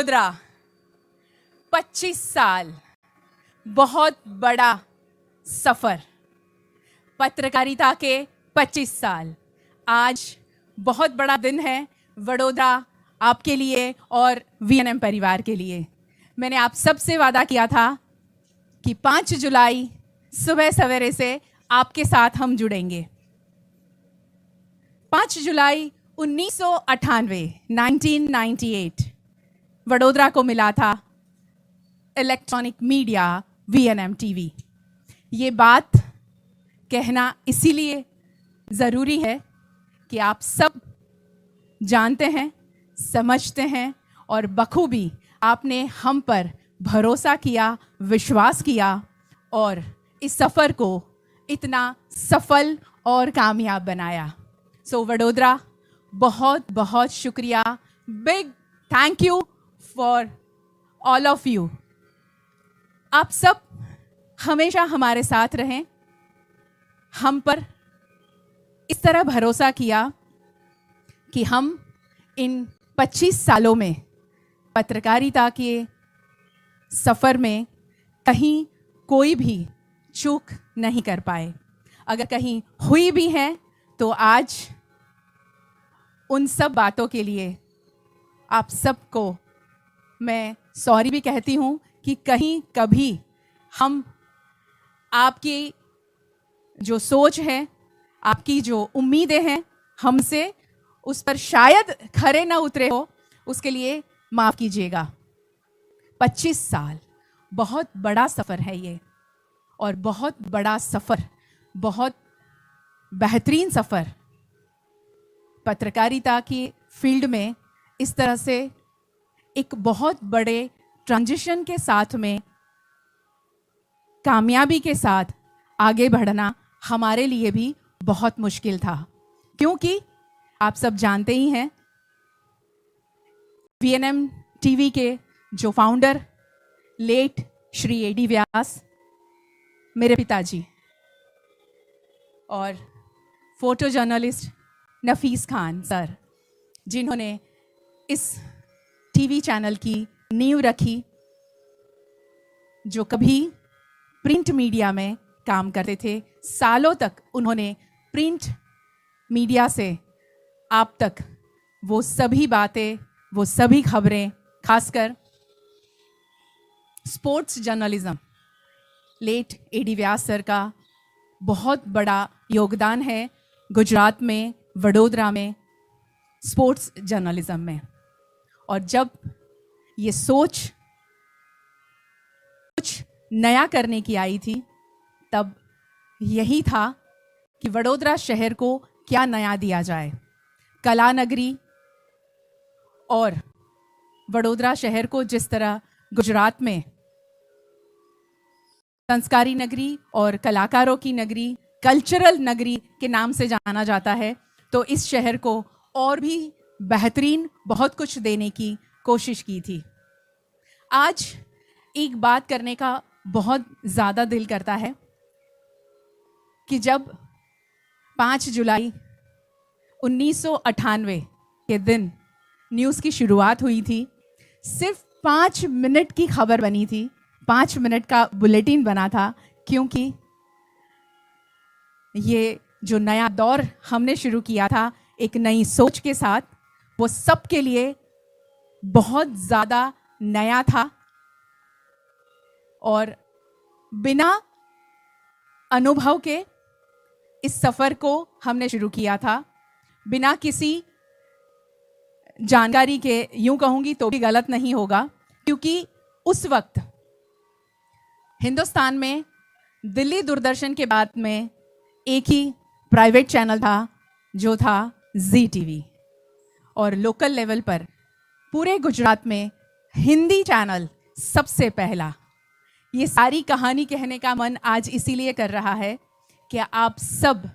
वडोदरा 25 साल, बहुत बड़ा सफ़र। पत्रकारिता के 25 साल। आज बहुत बड़ा दिन है वडोदरा आपके लिए और वीएनएम परिवार के लिए। मैंने आप सबसे वादा किया था कि 5 जुलाई सुबह सवेरे से आपके साथ हम जुड़ेंगे। 5 जुलाई 1998 वडोदरा को मिला था इलेक्ट्रॉनिक मीडिया वीएनएम टीवी। ये बात कहना इसीलिए ज़रूरी है कि आप सब जानते हैं, समझते हैं और बखूबी आपने हम पर भरोसा किया, विश्वास किया और इस सफ़र को इतना सफल और कामयाब बनाया। सो वडोदरा, बहुत बहुत शुक्रिया। Big thank you for all of you. आप सब हमेशा हमारे साथ रहें, हम पर इस तरह भरोसा किया कि हम इन 25 सालों में पत्रकारिता के सफ़र में कहीं कोई भी चूक नहीं कर पाए। अगर कहीं हुई भी है तो आज उन सब बातों के लिए आप सबको मैं सॉरी भी कहती हूँ कि कहीं कभी हम आपकी जो सोच है, आपकी जो उम्मीदें हैं हमसे, उस पर शायद खरे न उतरे हो, उसके लिए माफ़ कीजिएगा। 25 साल बहुत बड़ा सफ़र है ये, और बहुत बड़ा सफ़र, बहुत बेहतरीन सफ़र। पत्रकारिता की फील्ड में इस तरह से एक बहुत बड़े ट्रांजिशन के साथ में कामयाबी के साथ आगे बढ़ना हमारे लिए भी बहुत मुश्किल था, क्योंकि आप सब जानते ही हैं वीएनएम टीवी के जो फाउंडर लेट श्री एडी व्यास मेरे पिताजी, और फोटो जर्नलिस्ट नफीस खान सर, जिन्होंने इस टीवी चैनल की नींव रखी, जो कभी प्रिंट मीडिया में काम करते थे। सालों तक उन्होंने प्रिंट मीडिया से आप तक वो सभी बातें, वो सभी खबरें, खासकर स्पोर्ट्स जर्नलिज्म, लेट एडी व्यास सर का बहुत बड़ा योगदान है गुजरात में, वडोदरा में, स्पोर्ट्स जर्नलिज्म में। और जब ये सोच कुछ नया करने की आई थी, तब यही था कि वडोदरा शहर को क्या नया दिया जाए। कला नगरी और वडोदरा शहर को जिस तरह गुजरात में संस्कारी नगरी और कलाकारों की नगरी, कल्चरल नगरी के नाम से जाना जाता है, तो इस शहर को और भी बेहतरीन बहुत कुछ देने की कोशिश की थी। आज एक बात करने का बहुत ज़्यादा दिल करता है कि जब 5 जुलाई 1998 के दिन न्यूज़ की शुरुआत हुई थी, सिर्फ 5 मिनट की खबर बनी थी, 5 मिनट का बुलेटिन बना था, क्योंकि ये जो नया दौर हमने शुरू किया था एक नई सोच के साथ, वो सबके लिए बहुत ज़्यादा नया था और बिना अनुभव के इस सफ़र को हमने शुरू किया था, बिना किसी जानकारी के, यूं कहूँगी तो भी गलत नहीं होगा, क्योंकि उस वक्त हिंदुस्तान में दिल्ली दूरदर्शन के बाद में एक ही प्राइवेट चैनल था, जो था जी टीवी, और लोकल लेवल पर पूरे गुजरात में हिंदी चैनल सबसे पहला। ये सारी कहानी कहने का मन आज इसीलिए कर रहा है कि आप सब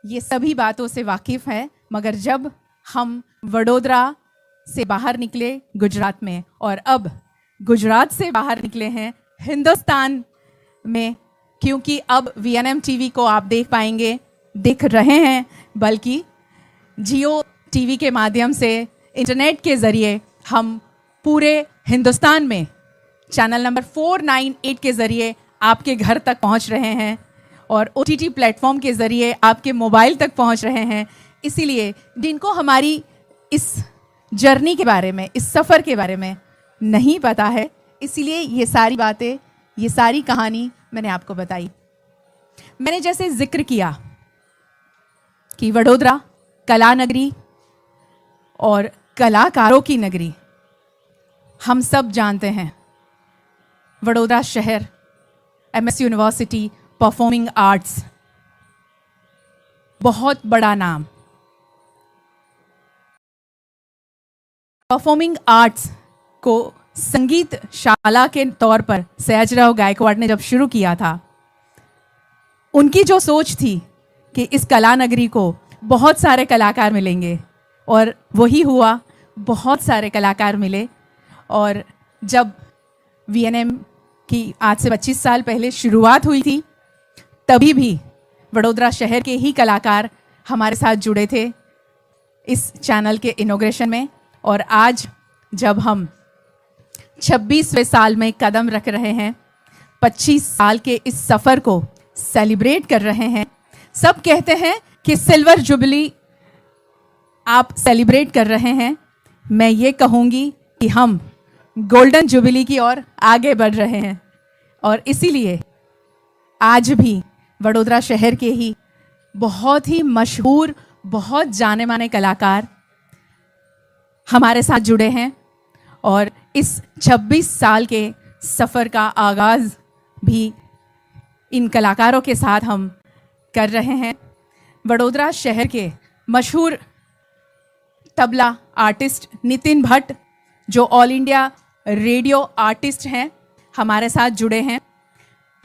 ये सभी बातों से वाकिफ़ हैं, मगर जब हम वडोदरा से बाहर निकले गुजरात में, और अब गुजरात से बाहर निकले हैं हिंदुस्तान में, क्योंकि अब वीएनएम टीवी को आप देख पाएंगे, देख रहे हैं, बल्कि जियो टीवी के माध्यम से, इंटरनेट के ज़रिए हम पूरे हिंदुस्तान में चैनल नंबर 498 के ज़रिए आपके घर तक पहुंच रहे हैं और OTT प्लेटफॉर्म के ज़रिए आपके मोबाइल तक पहुंच रहे हैं। इसीलिए जिनको हमारी इस जर्नी के बारे में, इस सफ़र के बारे में नहीं पता है, इसीलिए ये सारी बातें, ये सारी कहानी मैंने आपको बताई। मैंने जैसे जिक्र किया कि वडोदरा कला नगरी और कलाकारों की नगरी, हम सब जानते हैं। वडोदरा शहर, MS यूनिवर्सिटी, परफॉर्मिंग आर्ट्स, बहुत बड़ा नाम। परफॉर्मिंग आर्ट्स को संगीत शाला के तौर पर सयाजीराव गायकवाड़ ने जब शुरू किया था, उनकी जो सोच थी कि इस कला नगरी को बहुत सारे कलाकार मिलेंगे, और वही हुआ। बहुत सारे कलाकार मिले। और जब VNM की आज से 25 साल पहले शुरुआत हुई थी, तभी भी वडोदरा शहर के ही कलाकार हमारे साथ जुड़े थे इस चैनल के इनॉग्रेशन में। और आज जब हम 26वें साल में कदम रख रहे हैं, 25 साल के इस सफ़र को सेलिब्रेट कर रहे हैं, सब कहते हैं कि सिल्वर जुबली आप सेलिब्रेट कर रहे हैं। मैं ये कहूँगी कि हम गोल्डन जुबली की ओर आगे बढ़ रहे हैं। और इसीलिए आज भी वडोदरा शहर के ही बहुत ही मशहूर, बहुत जाने माने कलाकार हमारे साथ जुड़े हैं। और इस 26 साल के सफ़र का आगाज़ भी इन कलाकारों के साथ हम कर रहे हैं। वडोदरा शहर के मशहूर तबला आर्टिस्ट नितिन भट्ट, जो ऑल इंडिया रेडियो आर्टिस्ट हैं, हमारे साथ जुड़े हैं।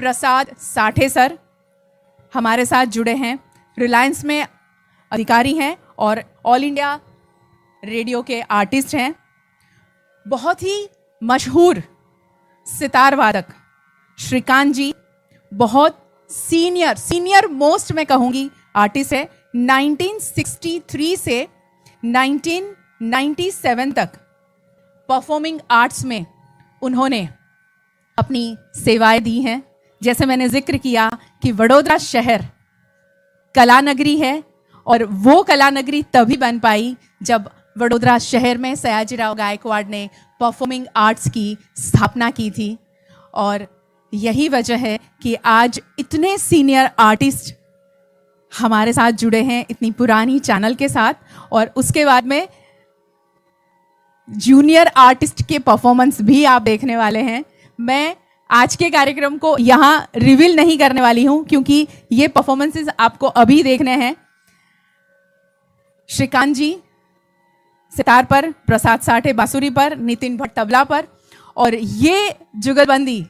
प्रसाद साठे सर हमारे साथ जुड़े हैं, रिलायंस में अधिकारी हैं और ऑल इंडिया रेडियो के आर्टिस्ट हैं। बहुत ही मशहूर सितार वादक श्रीकांत जी, बहुत सीनियर मोस्ट मैं कहूँगी आर्टिस्ट है। 1963 से 1997 तक परफॉर्मिंग आर्ट्स में उन्होंने अपनी सेवाएं दी हैं। जैसे मैंने जिक्र किया कि वडोदरा शहर कला नगरी है, और वो कला नगरी तभी बन पाई जब वडोदरा शहर में सयाजीराव गायकवाड़ ने परफॉर्मिंग आर्ट्स की स्थापना की थी। और यही वजह है कि आज इतने सीनियर आर्टिस्ट हमारे साथ जुड़े हैं, इतनी पुरानी चैनल के साथ। और उसके बाद में जूनियर आर्टिस्ट के परफॉर्मेंस भी आप देखने वाले हैं। मैं आज के कार्यक्रम को यहाँ रिवील नहीं करने वाली हूँ, क्योंकि ये परफॉर्मेंसेस आपको अभी देखने हैं। श्रीकांत जी सितार पर, प्रसाद साठे बांसुरी पर, नितिन भट्ट तबला पर, और ये जुगलबंदी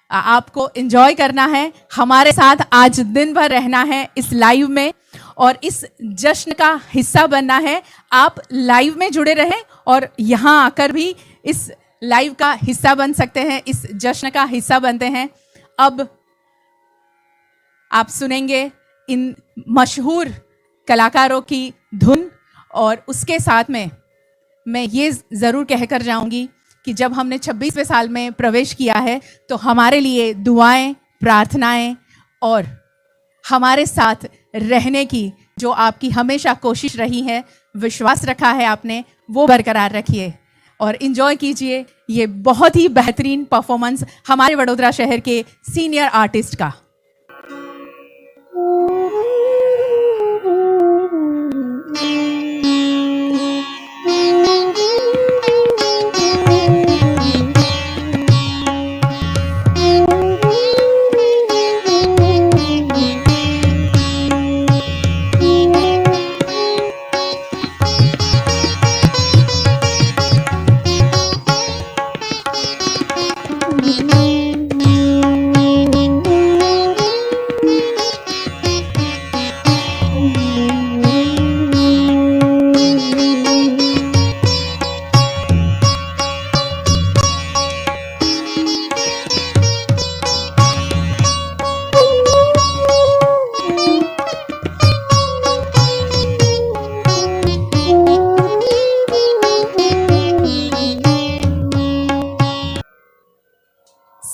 आपको एंजॉय करना है, हमारे साथ आज दिन भर रहना है इस लाइव में और इस जश्न का हिस्सा बनना है। आप लाइव में जुड़े रहें और यहाँ आकर भी इस लाइव का हिस्सा बन सकते हैं, इस जश्न का हिस्सा बनते हैं। अब आप सुनेंगे इन मशहूर कलाकारों की धुन, और उसके साथ में मैं ये ज़रूर कहकर जाऊंगी कि जब हमने 26वें साल में प्रवेश किया है, तो हमारे लिए दुआएं, प्रार्थनाएं और हमारे साथ रहने की जो आपकी हमेशा कोशिश रही है, विश्वास रखा है आपने, वो बरकरार रखिए और एंजॉय कीजिए ये बहुत ही बेहतरीन परफॉर्मेंस हमारे वडोदरा शहर के सीनियर आर्टिस्ट का।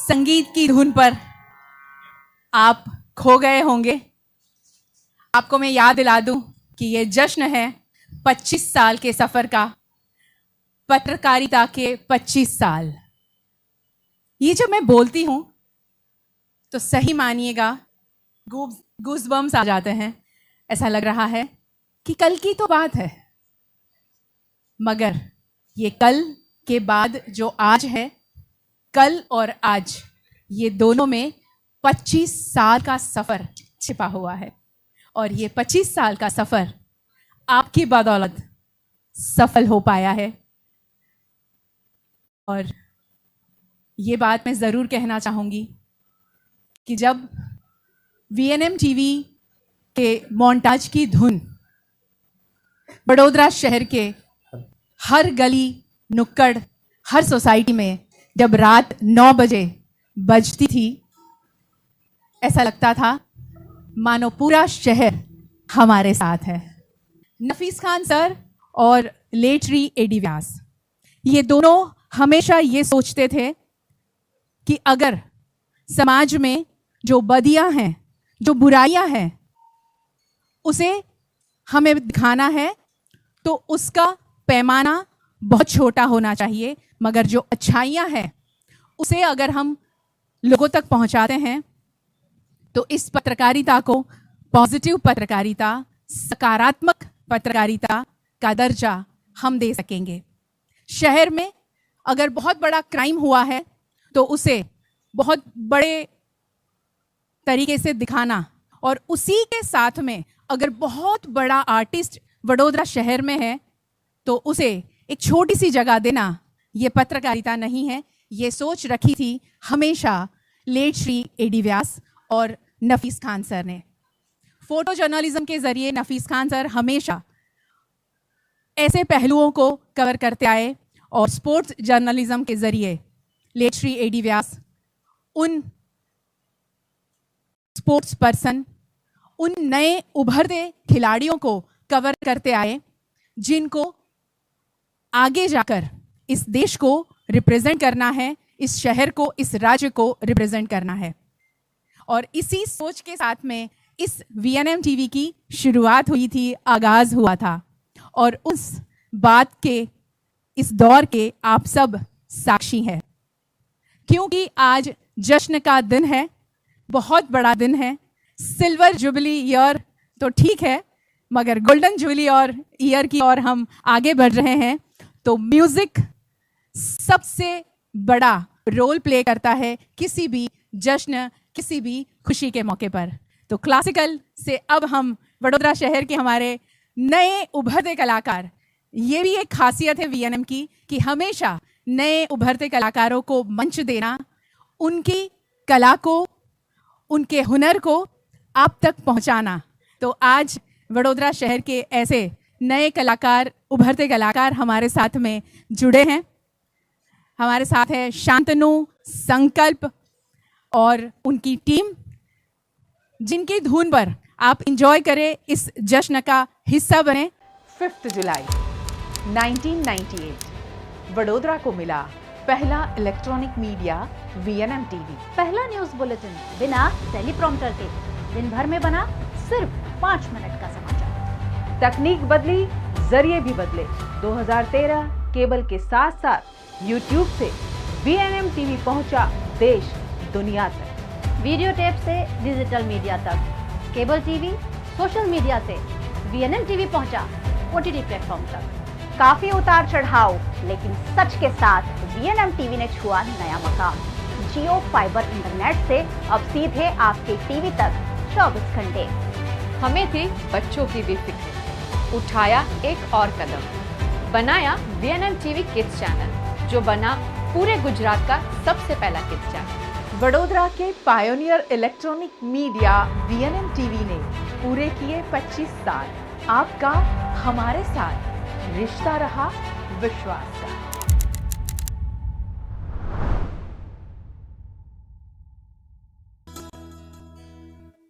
संगीत की धुन पर आप खो गए होंगे। आपको मैं याद दिला दूं कि ये जश्न है 25 साल के सफर का, पत्रकारिता के 25 साल। ये जब मैं बोलती हूं तो सही मानिएगा गूज़बम्स आ जाते हैं। ऐसा लग रहा है कि कल की तो बात है, मगर ये कल के बाद जो आज है, कल और आज ये दोनों में 25 साल का सफ़र छिपा हुआ है। और ये 25 साल का सफ़र आपकी बदौलत सफल हो पाया है। और ये बात मैं ज़रूर कहना चाहूँगी कि जब VNM टीवी के मोन्टाज की धुन बड़ौदा शहर के हर गली नुक्कड़, हर सोसाइटी में जब रात 9 बजे बजती थी, ऐसा लगता था मानो पूरा शहर हमारे साथ है। नफीस खान सर और लेटरी एडी व्यास, ये दोनों हमेशा ये सोचते थे कि अगर समाज में जो बदियां हैं, जो बुराइयां हैं, उसे हमें दिखाना है तो उसका पैमाना बहुत छोटा होना चाहिए, मगर जो अच्छाइयां हैं उसे अगर हम लोगों तक पहुंचाते हैं तो इस पत्रकारिता को पॉजिटिव पत्रकारिता, सकारात्मक पत्रकारिता का दर्जा हम दे सकेंगे। शहर में अगर बहुत बड़ा क्राइम हुआ है तो उसे बहुत बड़े तरीके से दिखाना, और उसी के साथ में अगर बहुत बड़ा आर्टिस्ट वडोदरा शहर में है तो उसे एक छोटी सी जगह देना, ये पत्रकारिता नहीं है। ये सोच रखी थी हमेशा लेट श्री एडी व्यास और नफीस खान सर ने। फोटो जर्नलिज्म के जरिए नफीस खान सर हमेशा ऐसे पहलुओं को कवर करते आए, और स्पोर्ट्स जर्नलिज्म के जरिए लेट श्री एडी व्यास उन स्पोर्ट्स पर्सन, उन नए उभरते खिलाड़ियों को कवर करते आए जिनको आगे जाकर इस देश को रिप्रेजेंट करना है, इस शहर को, इस राज्य को रिप्रेजेंट करना है। और इसी सोच के साथ में इस VNM टीवी की शुरुआत हुई थी, आगाज हुआ था। और उस बात के, इस दौर के आप सब साक्षी हैं, क्योंकि आज जश्न का दिन है, बहुत बड़ा दिन है। सिल्वर जुबली ईयर तो ठीक है, मगर गोल्डन जुबली और ईयर की ओर हम आगे बढ़ रहे हैं। तो म्यूजिक सबसे बड़ा रोल प्ले करता है किसी भी जश्न, किसी भी खुशी के मौके पर। तो क्लासिकल से अब हम वडोदरा शहर के हमारे नए उभरते कलाकार, ये भी एक खासियत है VNM की कि हमेशा नए उभरते कलाकारों को मंच देना, उनकी कला को, उनके हुनर को आप तक पहुंचाना। तो आज वडोदरा शहर के ऐसे नए कलाकार, उभरते कलाकार हमारे साथ में जुड़े हैं। हमारे साथ है शांतनु, संकल्प और उनकी टीम, जिनकी धुन पर आप इंजॉय करें, इस जश्न का हिस्सा बने। 5 जुलाई 1998 वडोदरा को मिला पहला इलेक्ट्रॉनिक मीडिया VNM टीवी। पहला न्यूज बुलेटिन बिना टेलीप्रॉम्प्टर के दिन भर में बना सिर्फ 5 मिनट का समाचार। तकनीक बदली, जरिए भी बदले। 2013 केबल के साथ साथ YouTube से VNM टीवी पहुंचा देश दुनिया तक। वीडियो टेप से डिजिटल मीडिया तक, केबल टीवी, सोशल मीडिया से VNM टीवी पहुंचा OTT प्लेटफॉर्म तक। काफी उतार चढ़ाव, लेकिन सच के साथ VNM टीवी ने छुआ नया मकाम। जियो फाइबर इंटरनेट से अब सीधे आपके टीवी तक 24 घंटे। हमें थी बच्चों की भी फिक्र, उठाया एक और कदम, बनाया VNM टीवी किड्स चैनल, जो बना पूरे गुजरात का सबसे पहला किड्स चैनल। वडोदरा के pioneer electronic media VNM TV ने पूरे किए 25 साल। आपका हमारे साथ रिश्ता रहा विश्वास का।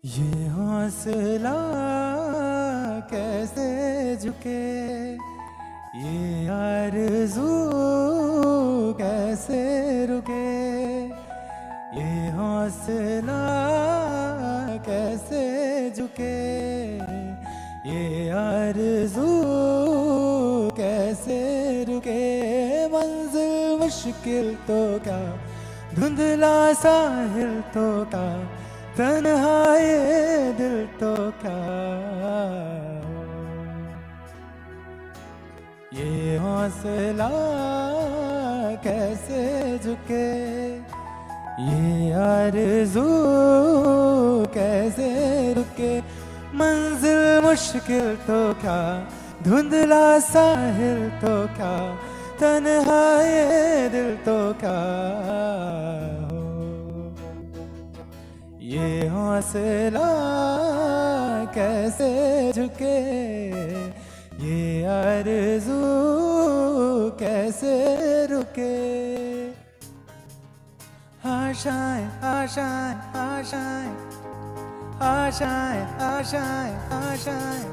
ये हौसला कैसे झुके, ये आरज़ू कैसे रुके, हौसला कैसे झुके, ये आरज़ू कैसे रुके। मंजिल मुश्किल तो क्या, धुंधला साहिल तो क्या, तन्हाई दिल तो क्या। ये हौसला कैसे झुके, ये आरज़ू कैसे रुके। मंजिल मुश्किल तो क्या, धुंधला साहिल तो क्या, तन्हाई दिल तो क्या हो। ये हौसला कैसे झुके, ये आरज़ू कैसे रुके। आशाएं आशाएं आशाएं आशाएं आशाएं आशाएं,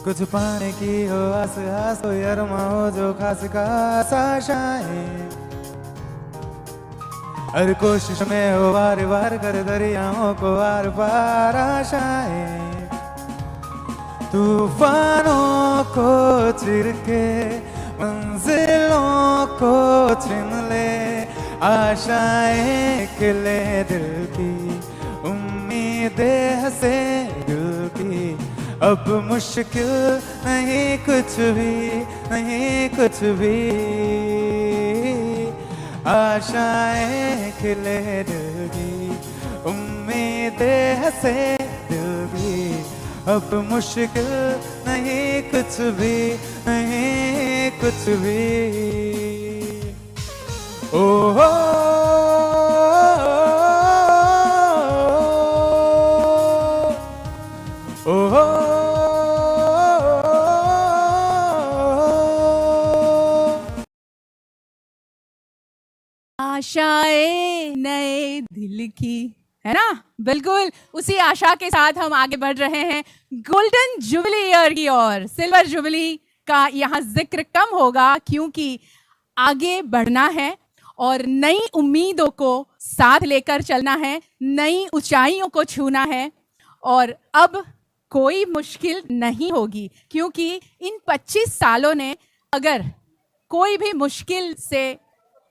कुछ पाने की हो आस आस, कोई अरमा हो जो खास खास। आशाएं हर कोशिश में हो बार बार कर दरियाओं को आर पार। आशाएं तूफानों को चिर के मंजिलों को चुन ले। आशाएं खिले दिल की, उम्मीदें हंसे दिल की। अब मुश्किल नहीं कुछ भी, नहीं कुछ भी। आशाएं खिले दिल की, उम्मीदें हंसे दिल की। अब मुश्किल नहीं कुछ भी, नहीं कुछ भी। ओ हो ओ हो आशाएं नए दिल की, है ना? बिल्कुल उसी आशा के साथ हम आगे बढ़ रहे हैं गोल्डन जुबली ईयर की ओर। सिल्वर जुबली का यहाँ जिक्र कम होगा क्योंकि आगे बढ़ना है और नई उम्मीदों को साथ लेकर चलना है, नई ऊंचाइयों को छूना है। और अब कोई मुश्किल नहीं होगी क्योंकि इन 25 सालों ने अगर कोई भी मुश्किल से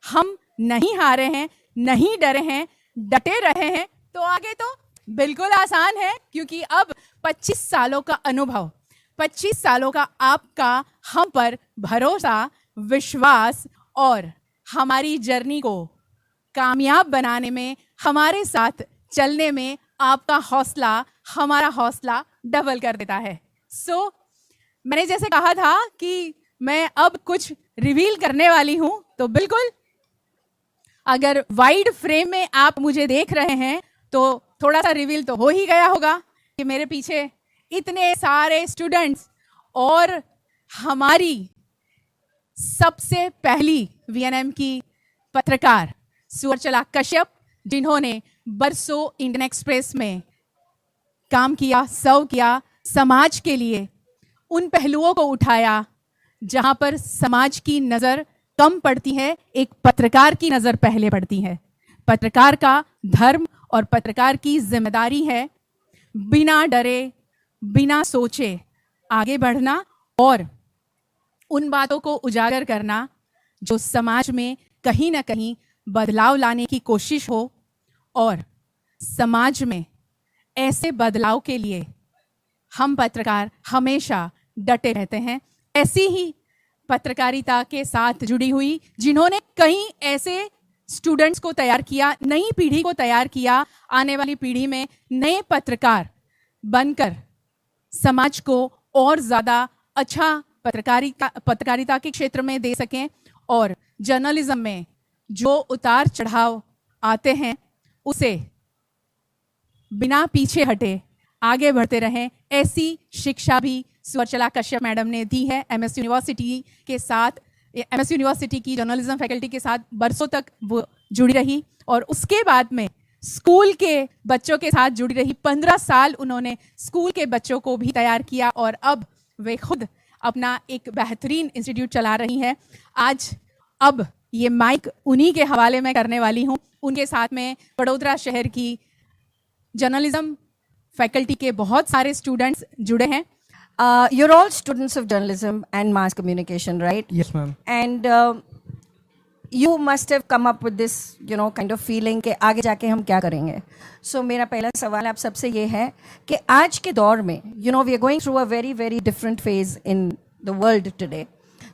हम नहीं हारे हैं, नहीं डरे हैं, डटे रहे हैं, तो आगे तो बिल्कुल आसान है क्योंकि अब 25 सालों का अनुभव, 25 सालों का आपका हम पर भरोसा, विश्वास और हमारी जर्नी को कामयाब बनाने में, हमारे साथ चलने में आपका हौसला हमारा हौसला डबल कर देता है। मैंने जैसे कहा था कि मैं अब कुछ रिवील करने वाली हूं, तो बिल्कुल अगर वाइड फ्रेम में आप मुझे देख रहे हैं तो थोड़ा सा रिवील तो हो ही गया होगा कि मेरे पीछे इतने सारे स्टूडेंट्स और हमारी सबसे पहली वीएनएम की पत्रकार सुवर्चला कश्यप, जिन्होंने बरसों इंडियन एक्सप्रेस में काम किया, सर्व किया, समाज के लिए उन पहलुओं को उठाया जहां पर समाज की नज़र कम पड़ती है, एक पत्रकार की नज़र पहले पड़ती है। पत्रकार का धर्म और पत्रकार की जिम्मेदारी है बिना डरे, बिना सोचे आगे बढ़ना और उन बातों को उजागर करना जो समाज में कहीं ना कहीं बदलाव लाने की कोशिश हो। और समाज में ऐसे बदलाव के लिए हम पत्रकार हमेशा डटे रहते हैं। ऐसी ही पत्रकारिता के साथ जुड़ी हुई, जिन्होंने कई ऐसे स्टूडेंट्स को तैयार किया, नई पीढ़ी को तैयार किया, आने वाली पीढ़ी में नए पत्रकार बनकर समाज को और ज़्यादा अच्छा पत्रकारिता के क्षेत्र में दे सकें और जर्नलिज्म में जो उतार चढ़ाव आते हैं उसे बिना पीछे हटे आगे बढ़ते रहें। ऐसी शिक्षा भी सुवर्चला कश्यप मैडम ने दी है। एमएस यूनिवर्सिटी के साथ, एमएस यूनिवर्सिटी की जर्नलिज्म फैकल्टी के साथ बरसों तक वो जुड़ी रही और उसके बाद में स्कूल के बच्चों के साथ जुड़ी रही। 15 साल उन्होंने स्कूल के बच्चों को भी तैयार किया और अब वे खुद अपना एक बेहतरीन इंस्टीट्यूट चला रही हैं। अब ये माइक उन्हीं के हवाले में करने वाली हूँ। उनके साथ में वडोदरा शहर की जर्नलिज्म फैकल्टी के बहुत सारे स्टूडेंट्स जुड़े हैं। You're all students of journalism and mass communication, right? Yes, ma'am. And you must have come up with this, kind of feeling कि आगे जाके हम क्या करेंगे. So मेरा पहला सवाल आप सबसे ये है कि आज के दौर में, we are going through a very, very different phase in the world today.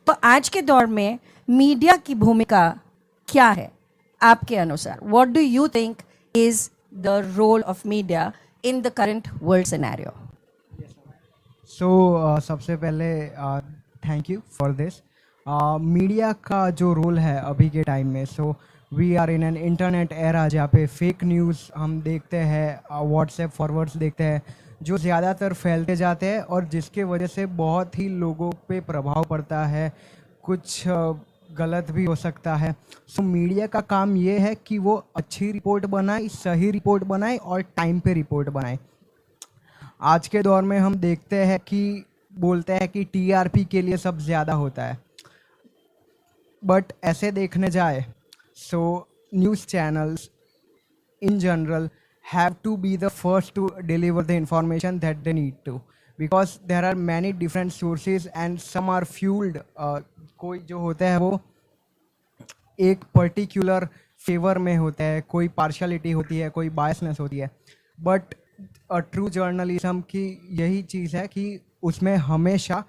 तो आज के दौर में मीडिया की भूमिका क्या है आपके अनुसार? What do you think is the role of media in the current world scenario? So सबसे पहले thank you for this. Media का जो रोल है अभी के टाइम में, so we are in an internet era जहाँ पे फेक न्यूज़ हम देखते हैं, व्हाट्सएप फॉरवर्ड्स देखते हैं जो ज़्यादातर फैलते जाते हैं और जिसके वजह से बहुत ही लोगों पे प्रभाव पड़ता है, कुछ गलत भी हो सकता है. सो मीडिया का काम ये है कि वो अच्छी रिपोर्ट बनाए, सही रिपोर्ट बनाए और टाइम पे रिपोर्ट बनाए. आज के दौर में हम देखते हैं कि बोलते हैं कि टीआरपी के लिए सब ज़्यादा होता है, बट ऐसे देखने जाए so news channels in general have to be the first to deliver the information that they need to, because there are many different sources and some are fueled. कोई जो होते हैं वो एक पर्टिकुलर फेवर में होता है, कोई पार्शलिटी होती है, कोई बायसनेस होती है, बट ट्रू जर्नलिज्म की यही चीज़ है कि उसमें हमेशा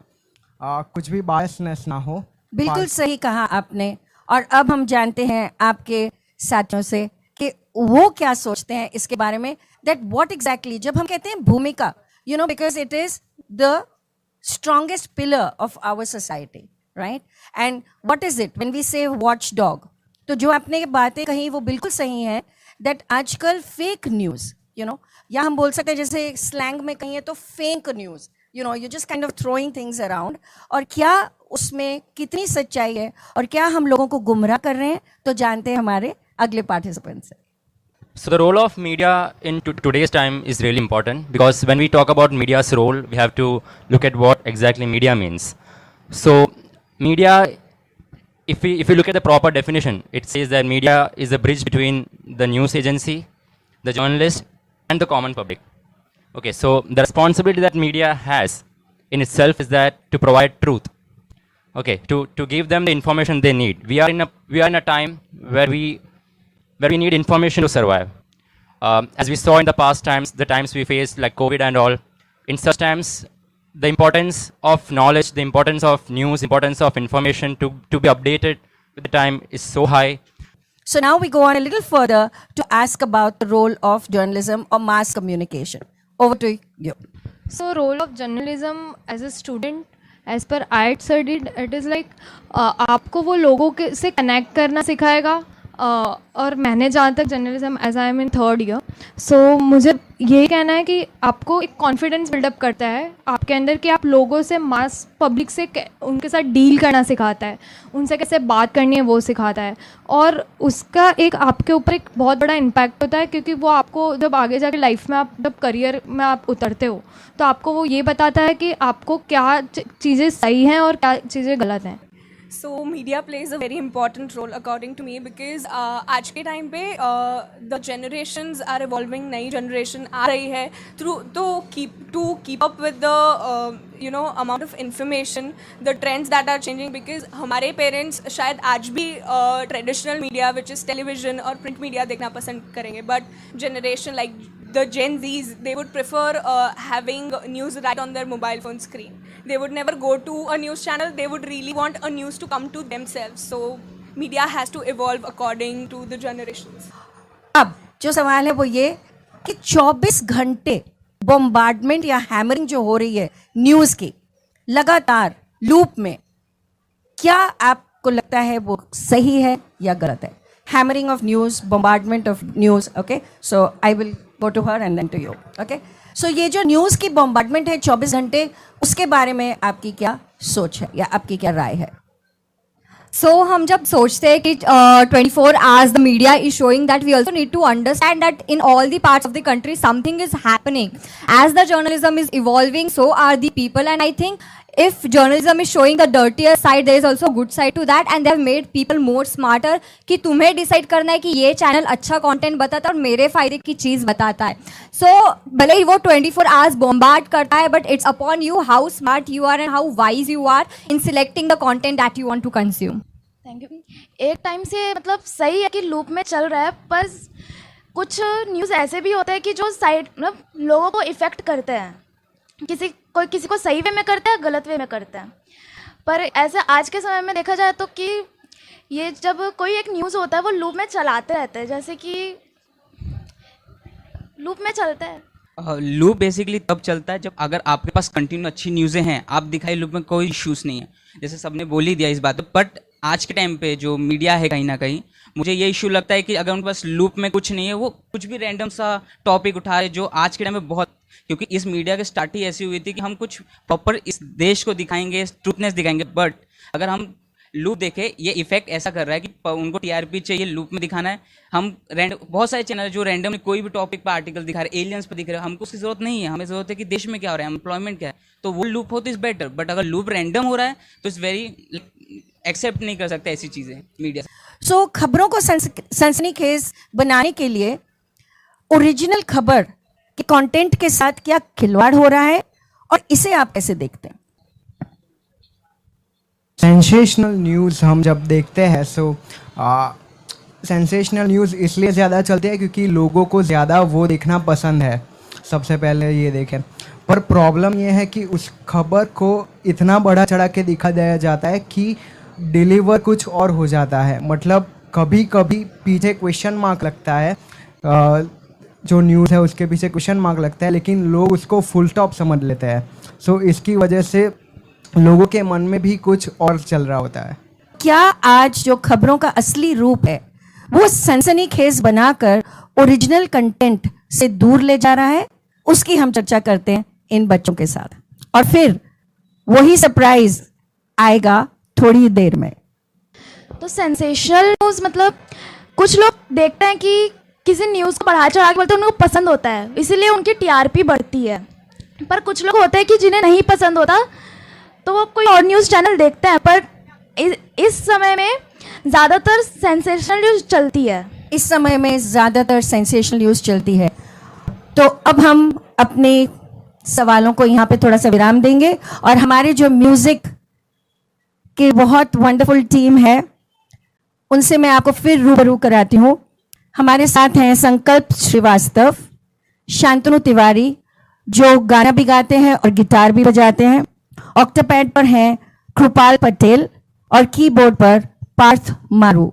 कुछ भी बायसनेस ना हो. बिल्कुल सही कहा आपने. और अब हम जानते हैं आपके साथियों से कि वो क्या सोचते हैं इसके बारे में, दैट व्हाट एग्जैक्टली जब हम कहते हैं भूमिका, because it is the strongest pillar of our society, right? And what is it when we say watchdog, तो जो आपने बातें कही वो बिल्कुल सही है, दैट आजकल फेक न्यूज़, या हम बोल सकते हैं जैसे स्लैंग में कहिए तो fake news, you just kind of throwing things around, और क्या उसमें कितनी सच्चाई है और क्या हम लोगों को गुमराह कर रहे हैं, तो जानते हैं हमारे अगले पार्टिसिपेंट से. So the role of media in today's time is really important, because when we talk about media's role, we have to look at what exactly media means. So media, if we look at the proper definition, it says that media is a bridge between the news agency, the journalist, and the common public. Okay, so the responsibility that media has in itself is that to provide truth. Okay, to give them the information they need. We are in a time where we need information to survive. As we saw in the past times, the times we faced like COVID and all, in such times, the importance of knowledge, the importance of news, importance of information to be updated with the time is so high. So now we go on a little further to ask about the role of journalism or mass communication. Over to you. So role of journalism as a student, as per I had studied, it is like आपको वो लोगों के से connect करना सिखाएगा. और मैंने जहाँ तक journalism as I am in 3rd year, so मुझे ये कहना है कि आपको एक कॉन्फिडेंस बिल्डअप करता है आपके अंदर कि आप लोगों से, मास पब्लिक से उनके साथ डील करना सिखाता है, उनसे कैसे बात करनी है वो सिखाता है, और उसका एक आपके ऊपर एक बहुत बड़ा इम्पैक्ट होता है, क्योंकि वो आपको जब आगे जाके लाइफ में आप जब करियर में आप उतरते हो तो आपको वो ये बताता है कि आपको क्या चीज़ें सही हैं और क्या चीज़ें गलत हैं. So media plays a very important role according to me, because आज के टाइम पे the generations are evolving, नई generation आ रही है through to keep up with the amount of information, the trends that are changing, because हमारे parents शायद आज भी traditional media which is television और print media देखना पसंद करेंगे, but generation like the Gen Zs, they would prefer having news right on their mobile phone screen. They would never go to a news channel. They would really want a news to come to themselves. So media has to evolve according to the generations. अब जो सवाल है वो ये कि 24 घंटे bombardment या hammering जो हो रही है न्यूज़ की लगातार लूप में, क्या आपको लगता है वो सही है या गलत है? Hammering of news, bombardment of news. Okay, so I will go to her and then to you. Okay, so ये जो न्यूज़ की बॉम्बार्डमेंट है 24 घंटे, उसके बारे में आपकी क्या सोच है या आपकी क्या राय है? So हम जब सोचते हैं कि 24 hours the media is showing that, we also need to understand that in all the parts of the country something is happening. As the journalism is evolving, so are the people, and I think if journalism is showing the dirtier side, there is also a good side to that, and they have made people more smarter कि तुम्हें decide करना है कि ये channel अच्छा content बताता है और मेरे फायदे की चीज़ बताता है. So भले ही वो 24 hours bombard करता है, but it's upon you how smart you are and how wise you are in selecting the content that you want to consume. Thank you. एक टाइम से मतलब सही है कि लूप में चल रहा है, पर कुछ न्यूज़ ऐसे भी होते हैं कि जो साइड मतलब लोगों को इफ़ेक्ट करते हैं. किसी को सही वे में करते हैं, गलत वे में करते हैं. पर ऐसे आज के समय में देखा जाए तो कि ये जब कोई एक न्यूज़ होता है वो लूप में चलाते रहते हैं, जैसे कि लूप में चलता है. लूप बेसिकली तब चलता है जब अगर आपके पास कंटिन्यू अच्छी न्यूज़ें हैं, आप दिखाई लूप में कोई इश्यूज़ नहीं है. जैसे सबने बोल ही दिया इस बात पर, बट आज के टाइम पे जो मीडिया है कहीं ना कहीं मुझे ये इशू लगता है कि अगर उनके पास लूप में कुछ नहीं है, वो कुछ भी रैंडम सा टॉपिक उठाए जो आज के टाइम में बहुत, क्योंकि इस मीडिया की स्टार्ट ही ऐसी हुई थी कि हम कुछ प्रॉपर इस देश को दिखाएंगे, ट्रूथनेस दिखाएंगे. बट अगर हम लूप देखें, ये इफेक्ट ऐसा कर रहा है कि उनको टीआरपी चाहिए, लूप में दिखाना है. हम बहुत सारे चैनल जो रैंडमली कोई भी टॉपिक पर आर्टिकल दिखा रहे, एलियंस पर दिख रहे हैं, हमको उसकी जरूरत नहीं है. हमें जरूरत है कि देश में क्या हो रहा है, एम्प्लॉयमेंट क्या है. तो वो लूप हो तो इज बेटर, बट अगर लूप रैंडम हो रहा है तो इट्स वेरी एक्सेप्ट नहीं कर सकते ऐसी चीज़ें मीडिया. सो खबरों को सनसनीखेज बनाने के लिए ओरिजिनल खबर के कंटेंट के साथ क्या खिलवाड़ हो रहा है और इसे आप कैसे देखते हैं? सेंसेशनल न्यूज़ हम जब देखते हैं, सो सेंसेशनल न्यूज़ इसलिए ज़्यादा चलती है क्योंकि लोगों को ज़्यादा वो देखना पसंद है. सबसे पहले ये देखें, पर प्रॉब्लम ये है कि उस खबर को इतना बड़ा चढ़ा के दिखा दिया जाता है कि डिलीवर कुछ और हो जाता है. मतलब कभी कभी पीछे क्वेश्चन मार्क लगता है, जो न्यूज़ है उसके पीछे क्वेश्चन मार्क लगता है, लेकिन लोग उसको फुल स्टॉप समझ लेते हैं. सो इसकी वजह से लोगों के मन में भी कुछ और चल रहा होता है. क्या आज जो खबरों का असली रूप है वो सनसनीखेज बनाकर ओरिजिनल कंटेंट से दूर ले जा रहा है? उसकी हम चर्चा करते हैं इन बच्चों के साथ, और फिर वही सरप्राइज आएगा थोड़ी देर में. तो सेंसेशनल न्यूज़ मतलब कुछ लोग देखते हैं कि किसी न्यूज़ को बढ़ा चढ़ा के बोलते हैं, उनको पसंद होता है, इसीलिए उनकी टीआरपी बढ़ती है. पर कुछ लोग होते हैं कि जिन्हें नहीं पसंद होता तो वो कोई और न्यूज़ चैनल देखते हैं. पर इस समय में ज़्यादातर सेंसेशनल न्यूज़ चलती है. इस समय में ज़्यादातर सेंसेशनल न्यूज़ चलती है. तो अब हम अपने सवालों को यहाँ पे थोड़ा सा विराम देंगे और हमारे जो म्यूज़िक की बहुत वंडरफुल टीम है उनसे मैं आपको फिर रूबरू कराती हूँ. हमारे साथ हैं संकल्प श्रीवास्तव, शांतनु तिवारी जो गाना भी गाते हैं और गिटार भी बजाते हैं. ऑक्टोपैड पर हैं कृपाल पटेल और कीबोर्ड पर पार्थ मारू.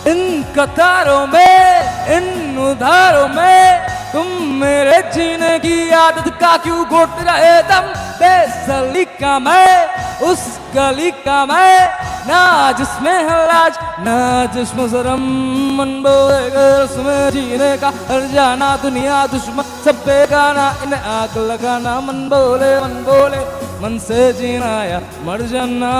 इन कतारों में, इन उधारों में तुम मेरे जीने की आदत का क्यों घोट रहे दम. बेसली का मैं, उस गली का मैं, ना जिसमें है लाज ना जिसमें शर्म. मन बोलेगा उसमें जीने का हर जाना, दुनिया दुश्मन सब बेगाना, इन्हें आग लगाना. मन बोले मन से जीना या मर जाना.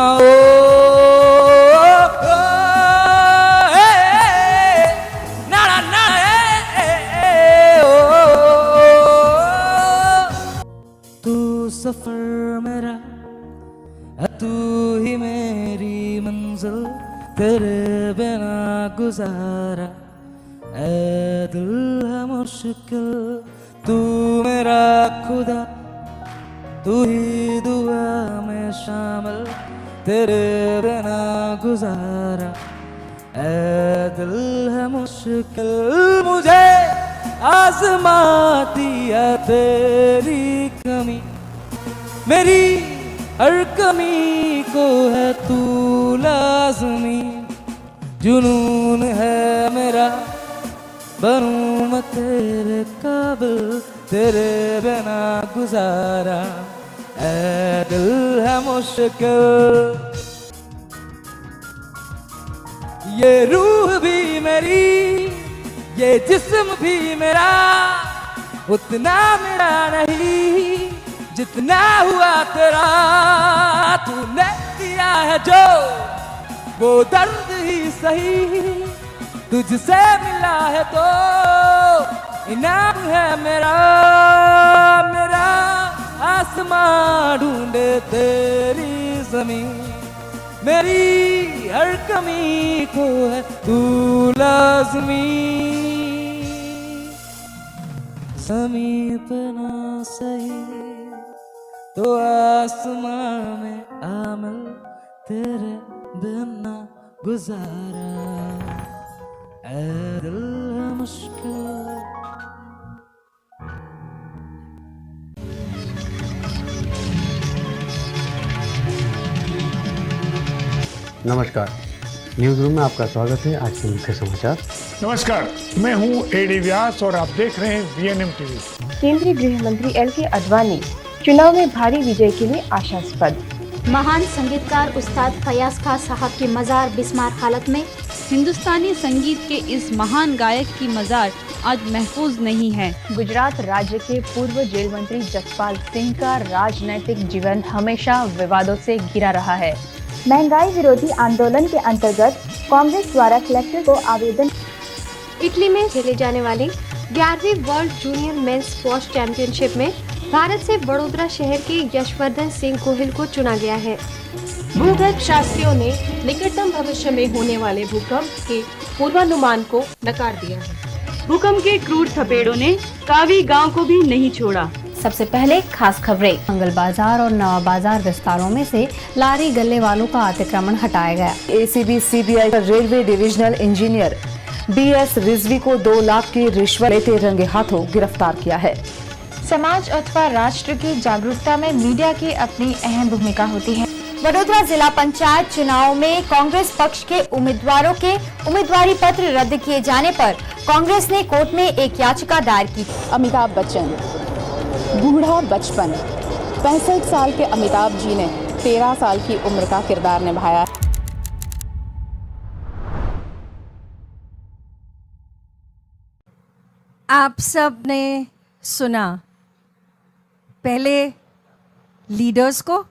तू सफर मेरा, तू ही मेरी मंजिल, तेरे बिना गुजारा ऐ दिल है मुश्किल. तू मेरा खुदा, तू ही दुआ में शामिल, तेरे बिना गुजारा ऐ दिल है मुश्किल. मुझे आजमाती है तेरी कमी, मेरी हर कमी को है तू लाज़मी. जुनून है मेरा बनूं मैं तेरे काबिल, तेरे बिना गुजारा ऐ दिल है मुश्किल. ये रूह भी मेरी, ये जिस्म भी मेरा, उतना मेरा नहीं जितना हुआ तेरा. तूने दिया है जो वो दर्द ही सही, तुझसे मिला है तो इनाम है मेरा. मेरा आसमां ढूंढे तेरी जमीन, मेरी हर कमी को है तू लाज़मी। समीप ना सही तो आसमां में आमल तेरे बिना गुजारा, ऐ दिल है मुश्किल। नमस्कार, न्यूज़ रूम में आपका स्वागत है। आज के मुख्य समाचार। नमस्कार, मैं हूं एडी व्यास और आप देख रहे हैं वीएनएम टीवी। केंद्रीय गृह मंत्री एल.के. आडवाणी चुनाव में भारी विजय के लिए आशास्पद। महान संगीतकार उस्ताद फयाज खान साहब की मज़ार बिस्मार हालत में। हिंदुस्तानी संगीत के इस महान गायक की मज़ार आज महफूज नहीं है। गुजरात राज्य के पूर्व जेल मंत्री जसपाल सिंह का राजनैतिक जीवन हमेशा विवादों से घिरा रहा है। महंगाई विरोधी आंदोलन के अंतर्गत कांग्रेस द्वारा कलेक्टर को आवेदन। इटली में खेले जाने वाली 11वीं world junior mains squash championship में भारत से वडोदरा शहर के यशवर्धन सिंह गोहिल को चुना गया है। भूगर्भ शास्त्रियों ने निकटतम भविष्य में होने वाले भूकंप के पूर्वानुमान को नकार दिया है। भूकंप के क्रूर थपेड़ों ने कावी गांव को भी नहीं छोड़ा। सबसे पहले खास खबरें। मंगल बाजार और नवा बाजार विस्तारों में से लारी गल्ले वालों का अतिक्रमण हटाया गया। एसीबी सीबीआई का railway divisional engineer BS Rizvi को 2 लाख की रिश्वत लेते रंगे हाथों गिरफ्तार किया है। समाज अथवा राष्ट्र की जागरूकता में मीडिया की अपनी अहम भूमिका होती है। वडोदरा जिला पंचायत चुनाव में कांग्रेस पक्ष के उम्मीदवारों के उम्मीदवारी पत्र रद्द किए जाने पर कांग्रेस ने कोर्ट में एक याचिका दायर की। अमिताभ बच्चन, बूढ़ा बचपन। 65 साल के अमिताभ जी ने 13 साल की उम्र का किरदार निभाया। आप सब ने सुना पहले लीडर्स को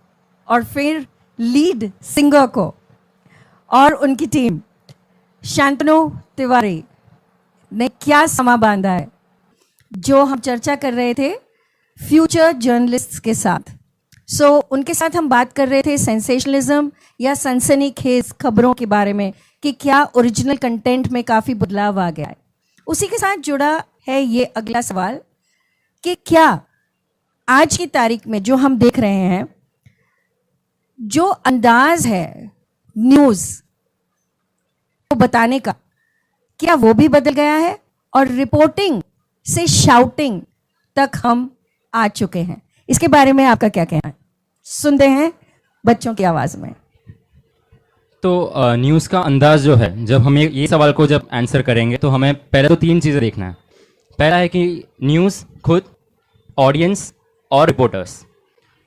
और फिर लीड सिंगर को और उनकी टीम। शांतनु तिवारी ने क्या समा बांधा है। जो हम चर्चा कर रहे थे फ्यूचर जर्नलिस्ट्स के साथ, उनके साथ हम बात कर रहे थे सेंसेशनलिज्म या सनसनीखेज खबरों के बारे में कि क्या ओरिजिनल कंटेंट में काफ़ी बदलाव आ गया है। उसी के साथ जुड़ा है ये अगला सवाल कि क्या आज की तारीख में जो हम देख रहे हैं, जो अंदाज है न्यूज़ को बताने का, क्या वो भी बदल गया है और रिपोर्टिंग से शाउटिंग तक हम आ चुके हैं। इसके बारे में आपका क्या कहना है? सुनते हैं बच्चों की आवाज़ में। तो न्यूज़ का अंदाज़ जो है, जब हम ये सवाल को जब आंसर करेंगे तो हमें पहले तो 3 चीज़ें देखना है। पहला है कि न्यूज़ खुद, ऑडियंस और रिपोर्टर्स।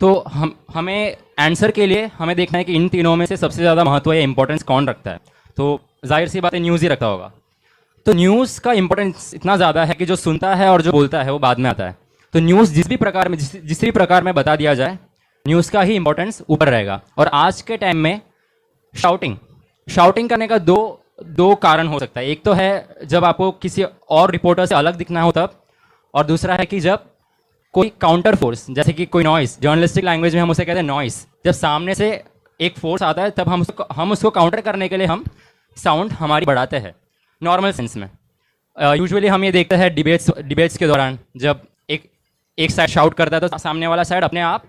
तो हमें आंसर के लिए हमें देखना है कि इन तीनों में से सबसे ज़्यादा महत्व या इंपॉर्टेंस कौन रखता है। तो जाहिर सी बात है न्यूज़ ही रखता होगा। तो न्यूज़ का इंपॉर्टेंस इतना ज़्यादा है कि जो सुनता है और जो बोलता है वो बाद में आता है। तो न्यूज़ जिस भी प्रकार में बता दिया जाए, न्यूज़ का ही इंपॉर्टेंस ऊपर रहेगा। और आज के टाइम में शाउटिंग करने का दो कारण हो सकता है। एक तो है जब आपको किसी और रिपोर्टर से अलग दिखना हो तब, और दूसरा है कि जब कोई काउंटर फोर्स, जैसे कि कोई नॉइस, जर्नलिस्टिक लैंग्वेज में हम उसे कहते हैं नॉइस, जब सामने से एक फोर्स आता है तब हम उसको काउंटर करने के लिए हम साउंड हमारी बढ़ाते हैं नॉर्मल सेंस में। यूजुअली हम ये देखते हैं डिबेट्स के दौरान, जब एक साइड शाउट करता है तो सामने वाला साइड अपने आप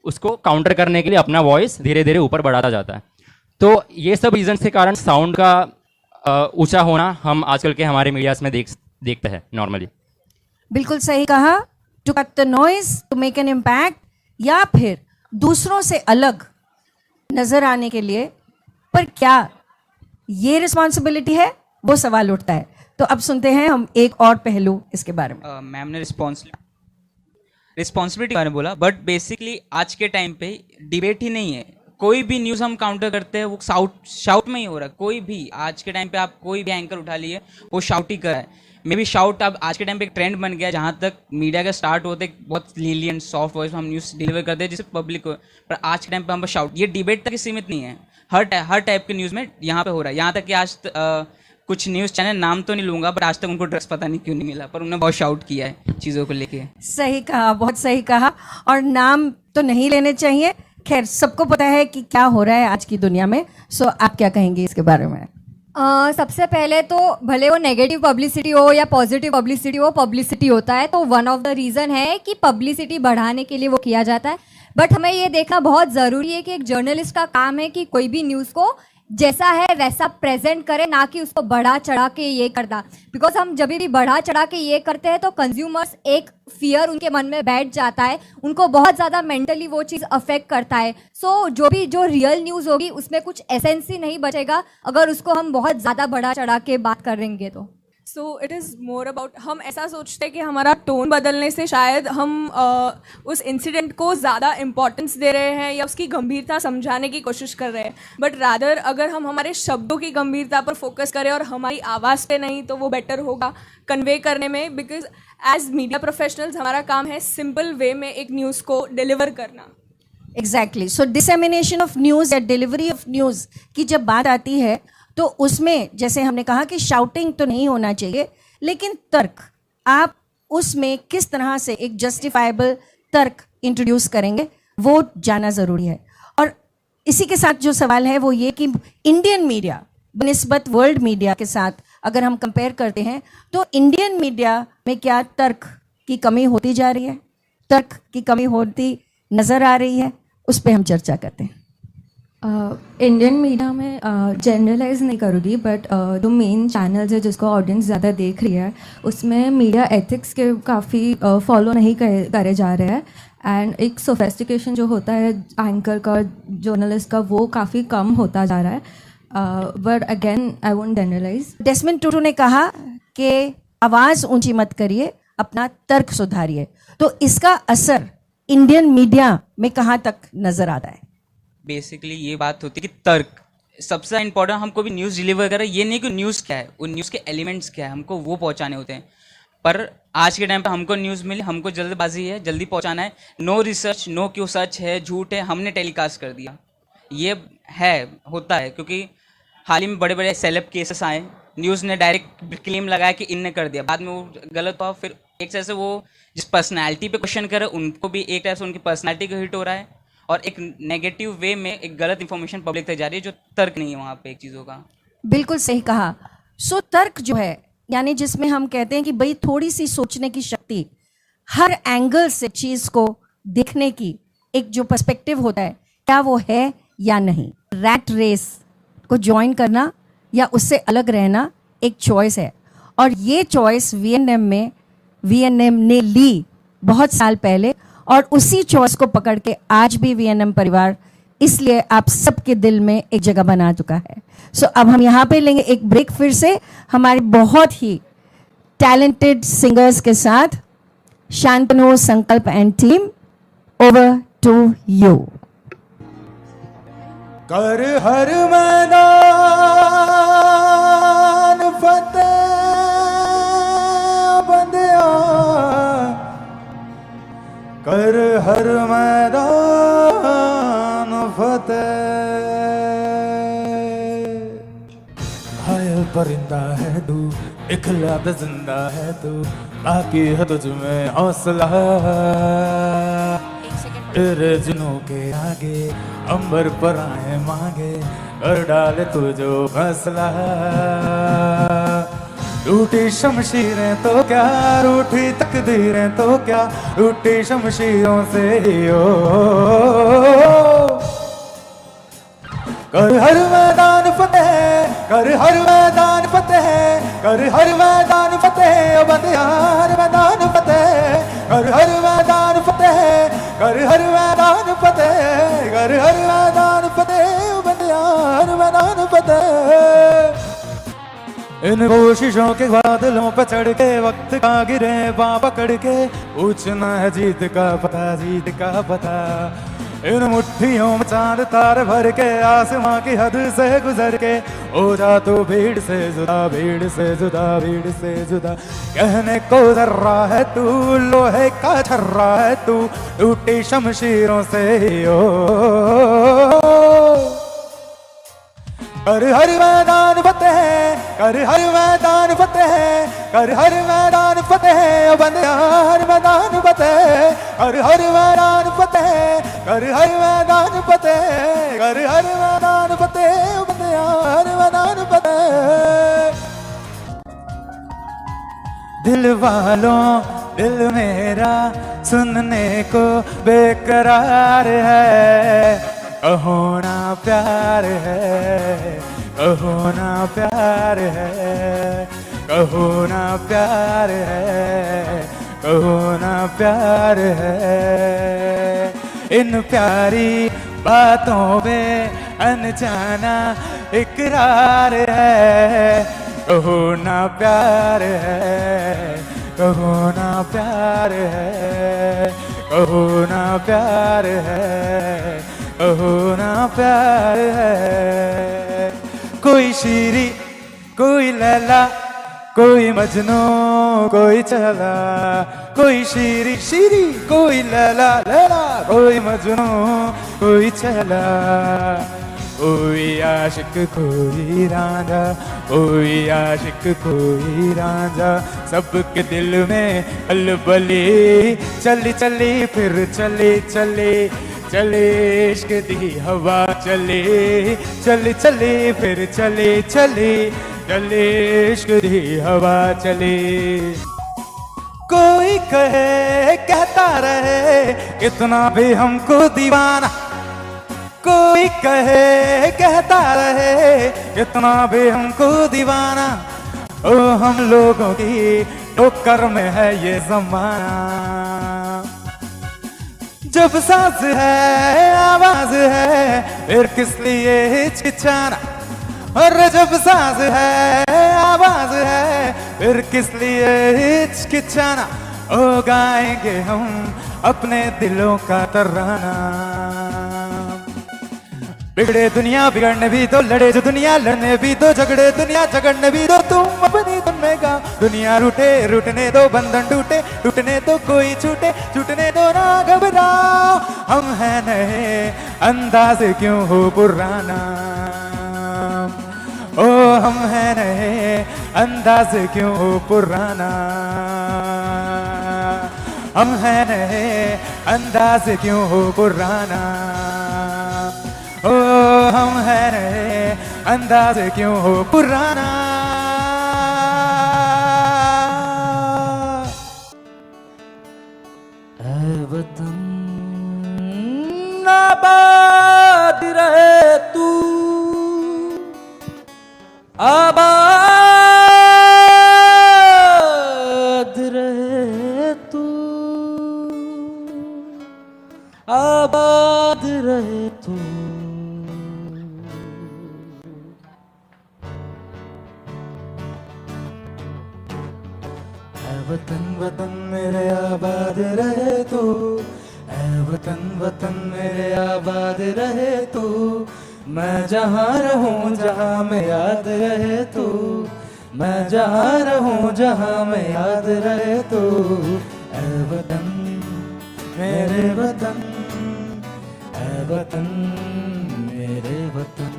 उसको काउंटर करने के लिए अपना वॉइस धीरे धीरे ऊपर बढ़ाता जाता है। तो ये सब रीजन के कारण साउंड का ऊंचा होना हम आजकल के हमारे मीडियाज में देखते हैं नॉर्मली। बिल्कुल सही कहा। To cut the noise, to make an impact, या फिर दूसरों से अलग नजर आने के लिए। पर क्या ये रिस्पॉन्सिबिलिटी है, वो सवाल उठता है। तो अब सुनते हैं हम एक और पहलू इसके बारे में। मैम ने रिस्पॉन्सिबिलिटी बारे में बोला, बट बेसिकली आज के टाइम पे डिबेट ही नहीं है। कोई भी न्यूज़ हम काउंटर करते हैं वो शाउट में ही हो रहा है। कोई भी आज के टाइम पे आप कोई भी एंकर उठा लिए वो शाउट ही कर रहा है। मे बी शाउट अब आज के टाइम पे एक ट्रेंड बन गया है, जहाँ तक मीडिया का स्टार्ट होते बहुत लीलियंट सॉफ्ट वॉइस हम न्यूज़ डिलीवर करते हैं जिससे पब्लिक को, पर आज के टाइम पे हम शाउट, ये डिबेट तक ही सीमित नहीं है। हर टाइप के न्यूज़ में यहाँ पे हो रहा है। यहाँ तक कि आज कुछ न्यूज़ चैनल, नाम तो नहीं लूंगा, पर आज तक उनको ड्रग्स पता नहीं क्यों नहीं मिला, पर उन्होंने बहुत शाउट किया है चीज़ों को लेके। सही कहा, बहुत सही कहा। और नाम तो नहीं लेने चाहिए। खैर, सबको पता है कि क्या हो रहा है आज की दुनिया में। सो आप क्या कहेंगे इसके बारे में? सबसे पहले तो भले वो नेगेटिव पब्लिसिटी हो या पॉजिटिव पब्लिसिटी हो, पब्लिसिटी होता है तो वन ऑफ द रीज़न है कि पब्लिसिटी बढ़ाने के लिए वो किया जाता है। बट हमें ये देखना बहुत ज़रूरी है कि एक जर्नलिस्ट का काम है कि कोई भी न्यूज़ को जैसा है वैसा प्रेजेंट करे, ना कि उसको बढ़ा चढ़ा के ये करना। बिकॉज हम जब भी बढ़ा चढ़ा के ये करते हैं तो कंज्यूमर्स एक फियर उनके मन में बैठ जाता है, उनको बहुत ज़्यादा मेंटली वो चीज़ अफेक्ट करता है। सो जो रियल न्यूज़ होगी उसमें कुछ एसेंस ही नहीं बचेगा अगर उसको हम बहुत ज़्यादा बढ़ा चढ़ा के बात करेंगे तो। So it is more about, हम ऐसा सोचते हैं कि हमारा टोन बदलने से शायद हम उस इंसिडेंट को ज़्यादा इम्पोर्टेंस दे रहे हैं या उसकी गंभीरता समझाने की कोशिश कर रहे हैं। बट रादर अगर हम हमारे शब्दों की गंभीरता पर फोकस करें और हमारी आवाज़ पे नहीं, तो वो बेटर होगा कन्वे करने में। बिकॉज एज मीडिया प्रोफेशनल्स हमारा काम है सिंपल वे में एक न्यूज़ को डिलीवर करना। Exactly. So dissemination of news या डिलीवरी ऑफ न्यूज़ की जब बात आती है तो उसमें जैसे हमने कहा कि शाउटिंग तो नहीं होना चाहिए, लेकिन तर्क, आप उसमें किस तरह से एक जस्टिफाइबल तर्क इंट्रोड्यूस करेंगे वो जानना ज़रूरी है। और इसी के साथ जो सवाल है वो ये कि इंडियन मीडिया बनिस्बत वर्ल्ड मीडिया के साथ अगर हम कंपेयर करते हैं तो इंडियन मीडिया में क्या तर्क की कमी होती जा रही है, तर्क की कमी होती नज़र आ रही है, उस पर हम चर्चा करते हैं। इंडियन मीडिया में जनरलाइज नहीं करूँगी, बट जो मेन चैनल्स है जिसको ऑडियंस ज़्यादा देख रही है उसमें मीडिया एथिक्स के काफ़ी फॉलो नहीं करे जा रहे हैं। एंड एक सोफेस्टिकेशन जो होता है एंकर का, जर्नलिस्ट का, वो काफ़ी कम होता जा रहा है। But again I won't generalise. Desmond Tutu ने कहा कि आवाज़ ऊंची मत करिए, अपना तर्क सुधारिए। तो इसका असर इंडियन मीडिया में कहाँ तक नज़र आता है? बेसिकली ये बात होती है कि तर्क सबसे इम्पोर्टेंट। हमको भी न्यूज़ डिलीवर करें, ये नहीं कि न्यूज़ क्या है, उन न्यूज़ के एलिमेंट्स क्या है, हमको वो पहुंचाने होते हैं। पर आज के टाइम पे हमको न्यूज़ मिली, हमको जल्दबाजी है, जल्दी पहुंचाना है, नो रिसर्च, नो क्यों सच है, झूठ है, हमने टेलीकास्ट कर दिया। ये होता है क्योंकि हाल ही में बड़े बड़े सेलेब केसेस आए, न्यूज़ ने डायरेक्ट क्लेम लगाया कि इनने कर दिया, बाद में वो गलत हुआ। फिर एक तरह से वो जिस पर्सनैलिटी पे क्वेश्चन करे उनको भी एक तरह से उनकी पर्सनैलिटी को हिट हो रहा है, और एक नेगेटिव वे में एक गलत इन्फॉर्मेशन पब्लिक तक जा रही है जो तर्क नहीं है वहाँ पे एक चीज़ों का। बिल्कुल सही कहा। सो तर्क जो है, यानी जिसमें हम कहते हैं कि भाई थोड़ी सी सोचने की शक्ति, हर एंगल से चीज़ को देखने की एक जो पर्सपेक्टिव होता है, क्या वो है या नहीं। रैट रेस को ज्वाइन करना या उससे अलग रहना एक चॉइस है, और ये चॉइस वीएनएम ने ली बहुत साल पहले, और उसी चॉइस को पकड़ के आज भी वीएनएम परिवार इसलिए आप सबके दिल में एक जगह बना चुका है। सो अब हम यहाँ पे लेंगे एक ब्रेक फिर से हमारे बहुत ही टैलेंटेड सिंगर्स के साथ। Shantanu, Sankalp and team, over to you. कर हर मैदान फतेह बंदिया, कर हर मैदान फतेह। घायल परिंदा है तू, इखलाता जिंदा है तू, बाकी है तुझ में हौसला। तेरे जुनों के आगे अंबर पर आए मांगे, कर डाले तू जो फैसला। रूठी शमशीरें तो क्या, रूठी तकदीरें तो क्या, रूठी शमशीरों से ही हो। कर हर मैदान फतेह, कर हर मैदान फतेह, कर हर मैदान फतेह, बंदिया हर मैदान फतेह, कर हर मैदान फतेह, कर हर मैदान फतेह, कर हर मैदान फतेह, बंदिया हर मैदान फतेह। इन कोशिशों के बादलों पर चढ़ के वक्त का गिरे बाँ पकड़ के, पूछना है जीत का पता, जीत का पता। इन मुट्ठियों में चांद तारे भर के, आसमां की हद से गुजर के, हो जा तू भीड़ से जुदा, भीड़ से जुदा, भीड़ से जुदा। कहने को जर्रा है तू, लोहे का छर्रा है तू, टूटी शमशीरों से ही हो। कर हर मैदान फतेह, कर हर मैदान फतेह, कर हर मैदान फतेह, बंदिया हर मैदान फतेह, कर हर मैदान फतेह, कर हर मैदान फतेह, कर हर मैदान फतेह, बंदिया हर मैदान फतेह। दिल वालों दिल मेरा सुनने को बेकरार है, कहो ना प्यार है, कहो ना प्यार है, कहो ना प्यार है, कहो ना प्यार है। इन प्यारी बातों में अनजाना इकरार है, कहो ना प्यार है, कहो ना प्यार है, कहो ना प्यार है, कहो ना प्यार है। कोई शीरी कोई लैला कोई मजनू कोई चला, कोई शीरी शीरी कोई लैला लैला, कोई मजनू कोई चला, कोई आशिक कोई रांझा, कोई आशिक कोई रांझा, सबके दिल में खलबली चली चली फिर चली चली, चली इश्क दी हवा चली चली चली फिर चली चली, चली इश्क दी हवा चली। कोई कहे कहता रहे कितना भी हमको दीवाना, कोई कहे कहता रहे कितना भी हमको दीवाना, ओ हम लोगों की टोकर में है ये ज़माना। जब सांस है आवाज है फिर किस लिए हिचकिचाना, और जब सांस है आवाज है फिर किस लिए हिचकिचाना, ओ गाएंगे हम अपने दिलों का तराना। बिगड़े दुनिया बिगड़ने भी दो, लड़े जो दुनिया लड़ने भी दो, झगड़े दुनिया झगड़ने भी दो, तुम अपनी धुन में गाओ। दुनिया रूठे रूठने दो, बंधन टूटे टूटने दो, कोई छूटे छूटने दो, ना घबराओ। हम हैं नए अंदाज क्यों हो पुराना, ओ हम हैं नए अंदाज क्यों हो पुराना, हम हैं नए अंदाज क्यों हो पुराना, ओ हम हैं नए अंदाज क्यों हो पुराना। ऐ वतन आबाद रहे तू, आबाद रहे तू, आबाद रहे तू। वतन वतन मेरे आबाद रहे तू, ऐ वतन वतन मेरे आबाद रहे तू, मैं जहाँ रहूँ जहाँ में याद रहे तू, मैं जहाँ रहूँ जहाँ में याद रहे तू। ऐ वतन मेरे वतन, ऐ वतन मेरे वतन।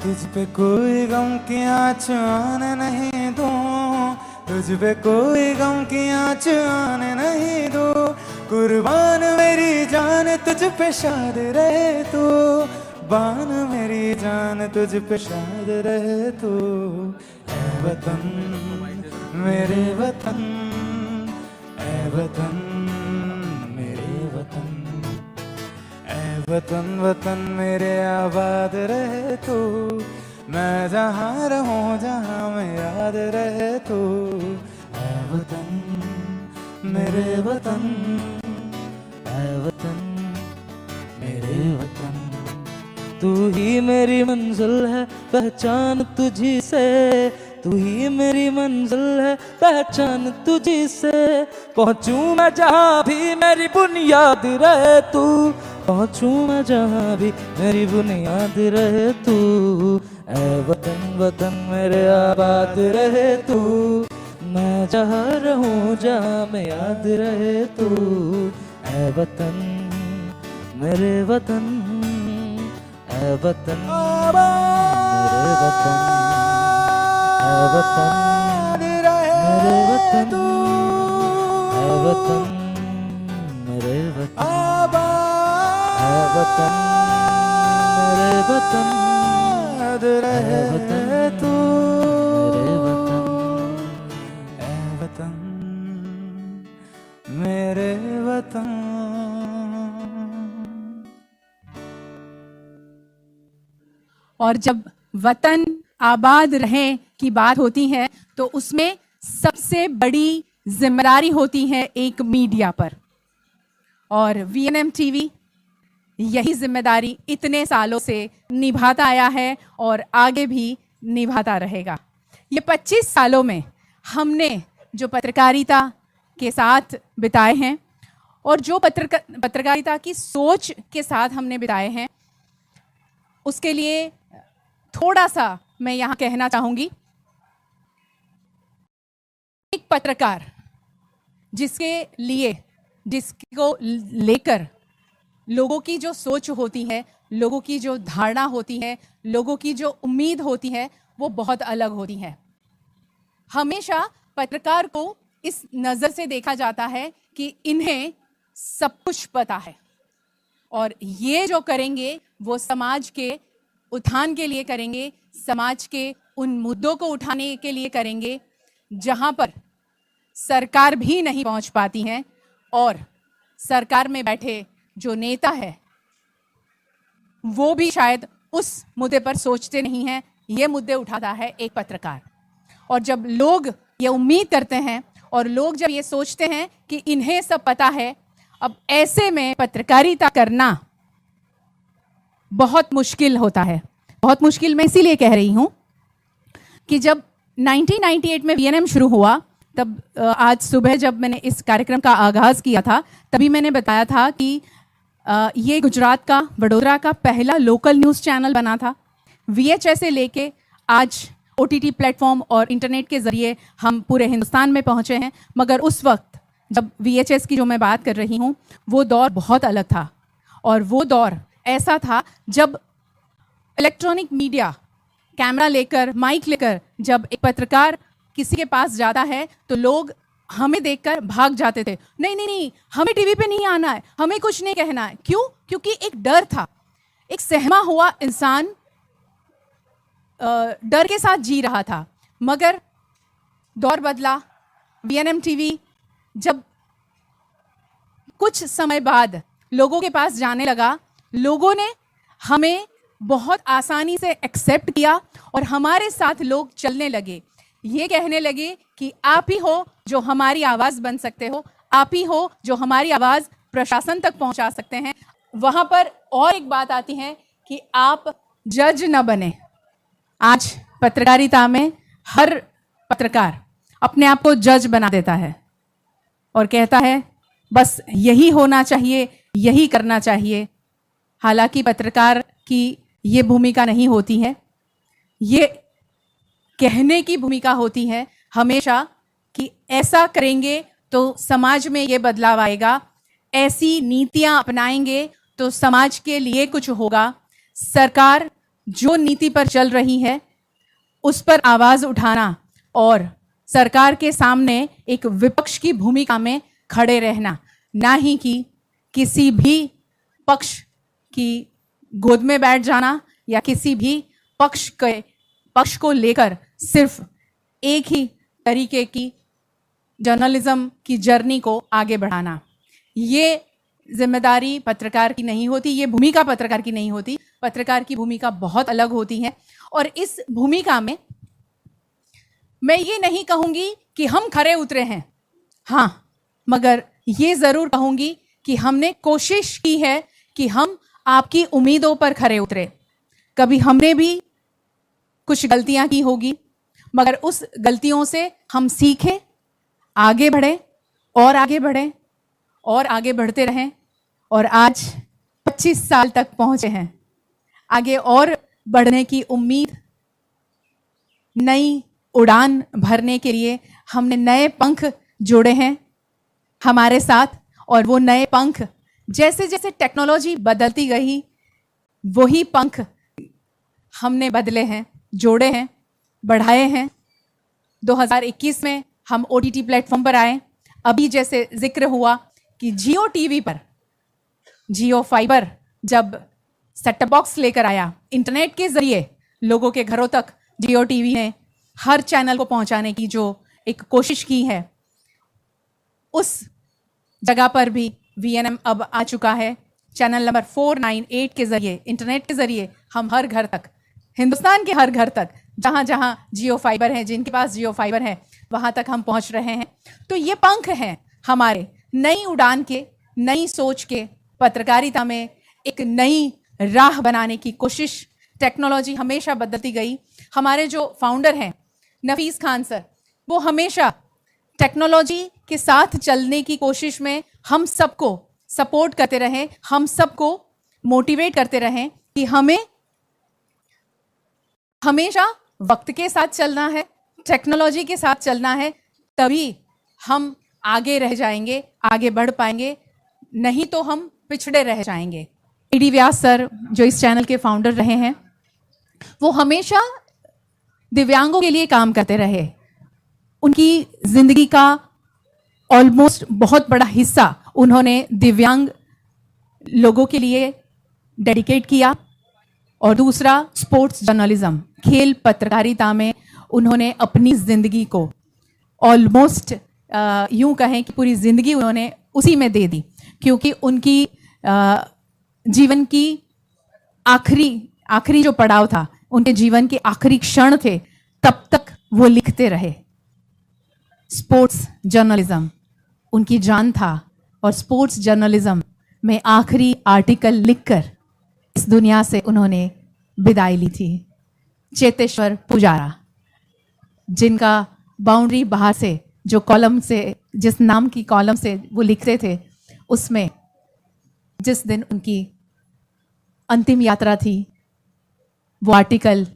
तुझ पे कोई गम की आँच आने नहीं दूँ, तुझ पे कोई गम की आँच आने नहीं दूँ, कुर्बान मेरी जान तुझ पे शाद रहे तू, बान मेरी जान तुझ पे शाद रहे तू। ऐ वतन मेरे वतन, ऐ वतन मेरे वतन, ऐ वतन वतन मेरे आबाद रहे तू, मैं जहाँ रहूँ जहाँ में याद रहे तू। ऐ वतन मेरे वतन, ऐ वतन मेरे वतन। तू ही मेरी मंजिल है पहचान तुझी से, तू ही मेरी मंजिल है पहचान तुझी से, पहुँचूँ मैं जहाँ भी मेरी बुनियाद रहे तू, पहुँचूँ मैं जहाँ भी मेरी बुनियाद रहे तू। ऐ वतन वतन मेरे आबाद रहे तू, मैं जहाँ रहूं जहाँ में याद रहे तू, ऐ वतन मेरे वतन, ऐ वतन मेरे वतन, ऐ वतन मेरे वतन, ऐ वतन मेरे वतन, ऐ वतन मेरे वतन, ऐ वतन तू मेरे वतन, ऐ वतन मेरे वतन। और जब वतन आबाद रहे की बात होती है तो उसमें सबसे बड़ी जिम्मेदारी होती है एक मीडिया पर, और VNM TV यही जिम्मेदारी इतने सालों से निभाता आया है और आगे भी निभाता रहेगा। ये 25 सालों में हमने जो पत्रकारिता के साथ बिताए हैं और जो पत्रकारिता की सोच के साथ हमने बिताए हैं, उसके लिए थोड़ा सा मैं यहाँ कहना चाहूँगी। एक पत्रकार जिसको लेकर लोगों की जो सोच होती है, लोगों की जो धारणा होती है, लोगों की जो उम्मीद होती है, वो बहुत अलग होती है। हमेशा पत्रकार को इस नज़र से देखा जाता है कि इन्हें सब कुछ पता है और ये जो करेंगे वो समाज के उत्थान के लिए करेंगे, समाज के उन मुद्दों को उठाने के लिए करेंगे जहां पर सरकार भी नहीं पहुंच पाती है, और सरकार में बैठे जो नेता है वो भी शायद उस मुद्दे पर सोचते नहीं हैं। ये मुद्दे उठाता है एक पत्रकार। और जब लोग ये उम्मीद करते हैं और लोग जब ये सोचते हैं कि इन्हें सब पता है, अब ऐसे में पत्रकारिता करना बहुत मुश्किल होता है। बहुत मुश्किल मैं इसीलिए कह रही हूँ कि जब 1998 में VNM शुरू हुआ, तब आज सुबह जब मैंने इस कार्यक्रम का आगाज़ किया था, तभी मैंने बताया था कि ये गुजरात का, वडोदरा का पहला लोकल न्यूज़ चैनल बना था। VHS से लेके आज OTT प्लेटफॉर्म और इंटरनेट के ज़रिए हम पूरे हिंदुस्तान में पहुँचे हैं। मगर उस वक्त जब VHS की जो मैं बात कर रही हूँ, वो दौर बहुत अलग था। और वो दौर ऐसा था जब इलेक्ट्रॉनिक मीडिया कैमरा लेकर, माइक लेकर जब एक पत्रकार किसी के पास जाता है तो लोग हमें देखकर भाग जाते थे। नहीं नहीं नहीं, हमें टीवी पे नहीं आना है, हमें कुछ नहीं कहना है। क्यों? क्योंकि एक डर था। एक सहमा हुआ इंसान डर के साथ जी रहा था। मगर दौर बदला। VNM TV जब कुछ समय बाद लोगों के पास जाने लगा, लोगों ने हमें बहुत आसानी से एक्सेप्ट किया और हमारे साथ लोग चलने लगे। ये कहने लगे कि आप ही हो जो हमारी आवाज़ बन सकते हो, आप ही हो जो हमारी आवाज़ प्रशासन तक पहुंचा सकते हैं। वहाँ पर और एक बात आती है कि आप जज न बने। आज पत्रकारिता में हर पत्रकार अपने आप को जज बना देता है और कहता है बस यही होना चाहिए, यही करना चाहिए। हालांकि पत्रकार की ये भूमिका नहीं होती है। ये कहने की भूमिका होती है हमेशा कि ऐसा करेंगे तो समाज में ये बदलाव आएगा, ऐसी नीतियां अपनाएंगे तो समाज के लिए कुछ होगा। सरकार जो नीति पर चल रही है उस पर आवाज़ उठाना और सरकार के सामने एक विपक्ष की भूमिका में खड़े रहना, ना ही कि किसी भी पक्ष की गोद में बैठ जाना या किसी भी पक्ष को लेकर सिर्फ एक ही तरीके की जर्नलिज्म की जर्नी को आगे बढ़ाना। ये जिम्मेदारी पत्रकार की नहीं होती, ये भूमिका पत्रकार की नहीं होती। पत्रकार की भूमिका बहुत अलग होती है। और इस भूमिका में मैं ये नहीं कहूँगी कि हम खरे उतरे हैं, हाँ, मगर ये ज़रूर कहूँगी कि हमने कोशिश की है कि हम आपकी उम्मीदों पर खरे उतरे। कभी हमने भी कुछ गलतियाँ की होगी, मगर उस गलतियों से हम सीखें, आगे बढ़े और आगे बढ़ें और आगे बढ़ते रहें और आज 25 साल तक पहुँचे हैं। आगे और बढ़ने की उम्मीद, नई उड़ान भरने के लिए हमने नए पंख जोड़े हैं हमारे साथ, और वो नए पंख जैसे जैसे टेक्नोलॉजी बदलती गई वही पंख हमने बदले हैं, जोड़े हैं, बढ़ाए हैं। 2021 में हम OTT प्लेटफॉर्म पर आए। अभी जैसे जिक्र हुआ कि जियो टीवी पर, जियो फाइबर जब सेट टॉप बॉक्स लेकर आया, इंटरनेट के जरिए लोगों के घरों तक जियो टीवी ने हर चैनल को पहुंचाने की जो एक कोशिश की है, उस जगह पर भी VNM अब आ चुका है। चैनल नंबर 498 के जरिए, इंटरनेट के जरिए हम हर घर तक, हिंदुस्तान के हर घर तक, जहाँ जहाँ जियो फाइबर है, जिनके पास जियो फाइबर है, वहाँ तक हम पहुँच रहे हैं। तो ये पंख हैं हमारे नई उड़ान के, नई सोच के, पत्रकारिता में एक नई राह बनाने की कोशिश। टेक्नोलॉजी हमेशा बदलती गई। हमारे जो फाउंडर हैं नफीस खान सर, वो हमेशा टेक्नोलॉजी के साथ चलने की कोशिश में हम सबको सपोर्ट करते रहे, हम सबको मोटिवेट करते रहे कि हमें हमेशा वक्त के साथ चलना है, टेक्नोलॉजी के साथ चलना है, तभी हम आगे रह जाएंगे, आगे बढ़ पाएंगे, नहीं तो हम पिछड़े रह जाएंगे। AD व्यास सर जो इस चैनल के फाउंडर रहे हैं, वो हमेशा दिव्यांगों के लिए काम करते रहे। उनकी जिंदगी का ऑलमोस्ट बहुत बड़ा हिस्सा उन्होंने दिव्यांग लोगों के लिए डेडिकेट किया। और दूसरा, स्पोर्ट्स जर्नलिज्म, खेल पत्रकारिता में उन्होंने अपनी ज़िंदगी को ऑलमोस्ट यूं कहें कि पूरी ज़िंदगी उन्होंने उसी में दे दी, क्योंकि उनकी जीवन की आखिरी जो पड़ाव था, उनके जीवन के आखिरी क्षण थे, तब तक वो लिखते रहे। स्पोर्ट्स जर्नलिज्म उनकी जान था, और स्पोर्ट्स जर्नलिज्म में आखिरी आर्टिकल लिखकर इस दुनिया से उन्होंने विदाई ली थी। चेतेश्वर पुजारा, जिनका बाउंड्री बाहर से जो कॉलम से, जिस नाम की कॉलम से वो लिखते थे, उसमें जिस दिन उनकी अंतिम यात्रा थी, वो आर्टिकल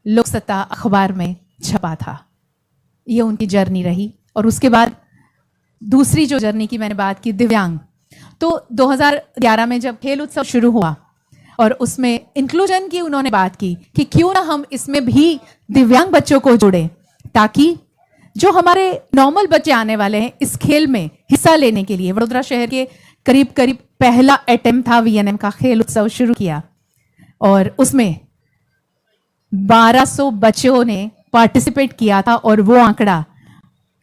लोकसत्ता अखबार में छपा था। ये उनकी जर्नी रही। और उसके बाद दूसरी जो जर्नी की मैंने बात की, दिव्यांग, तो 2011 में जब खेल उत्सव शुरू हुआ और उसमें इंक्लूजन की उन्होंने बात की कि क्यों ना हम इसमें भी दिव्यांग बच्चों को जोड़ें, ताकि जो हमारे नॉर्मल बच्चे आने वाले हैं इस खेल में हिस्सा लेने के लिए। वडोदरा शहर के करीब करीब पहला अटेम्प्ट था VNM का खेल उत्सव शुरू किया, और उसमें 1200 बच्चों ने पार्टिसिपेट किया था, और वो आंकड़ा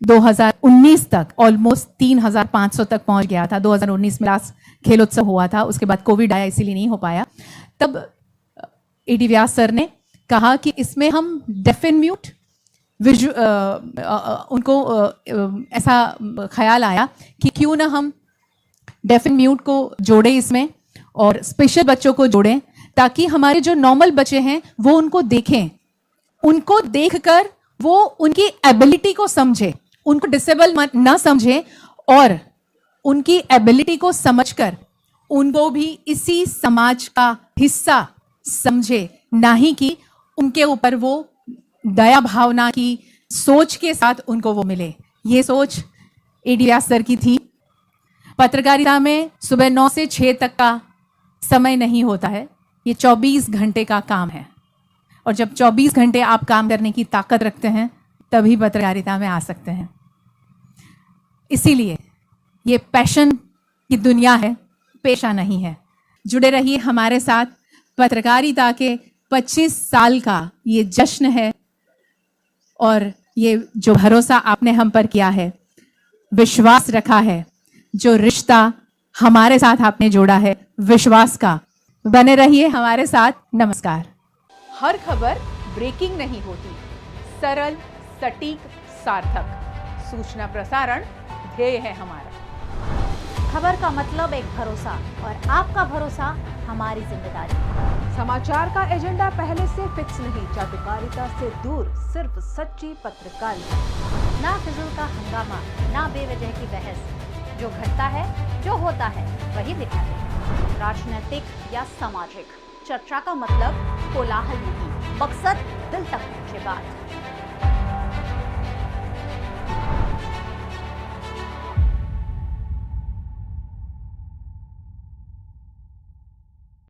2019 तक ऑलमोस्ट 3500 तक पहुंच गया था। 2019 में लास्ट खेल उत्सव हुआ था, उसके बाद कोविड आया, इसीलिए नहीं हो पाया। तब AD व्यास सर ने कहा कि इसमें हम डेफ एंड म्यूट उनको ऐसा ख्याल आया कि क्यों ना हम डेफ एंड म्यूट को जोड़ें इसमें, और स्पेशल बच्चों को जोड़ें, ताकि हमारे जो नॉर्मल बच्चे हैं वो उनको देखें, उनको देखकर वो उनकी एबिलिटी को समझे, उनको डिसेबल ना समझे, और उनकी एबिलिटी को समझकर उनको भी इसी समाज का हिस्सा समझे, ना ही कि उनके ऊपर वो दया भावना की सोच के साथ उनको वो मिले। ये सोच AD व्यास सर की थी। पत्रकारिता में सुबह 9 से 6 तक का समय नहीं होता है, ये 24 घंटे का काम है, और जब 24 घंटे आप काम करने की ताकत रखते हैं तभी पत्रकारिता में आ सकते हैं। इसीलिए ये पैशन की दुनिया है, पेशा नहीं है। जुड़े रहिए हमारे साथ। पत्रकारिता के 25 साल का ये जश्न है, और ये जो भरोसा आपने हम पर किया है, विश्वास रखा है, जो रिश्ता हमारे साथ आपने जोड़ा है विश्वास का, बने रहिए हमारे साथ। नमस्कार। हर खबर ब्रेकिंग नहीं होती, सरल, सटीक, सार्थक। सूचना प्रसारण ध्येय है हमारा। खबर का मतलब एक भरोसा, और आपका भरोसा हमारी जिम्मेदारी। समाचार का एजेंडा पहले से फिक्स नहीं, चाटुकारिता से दूर, सिर्फ सच्ची पत्रकारिता। ना फिजूल का हंगामा, ना बेवजह की बहस। जो घटता है, जो होता है, वही दिखाते हैं। राजनीतिक या सामाजिक, चर्चा का मतलब कोलाहल नहीं, मकसद दिल तक पहुंचे बात।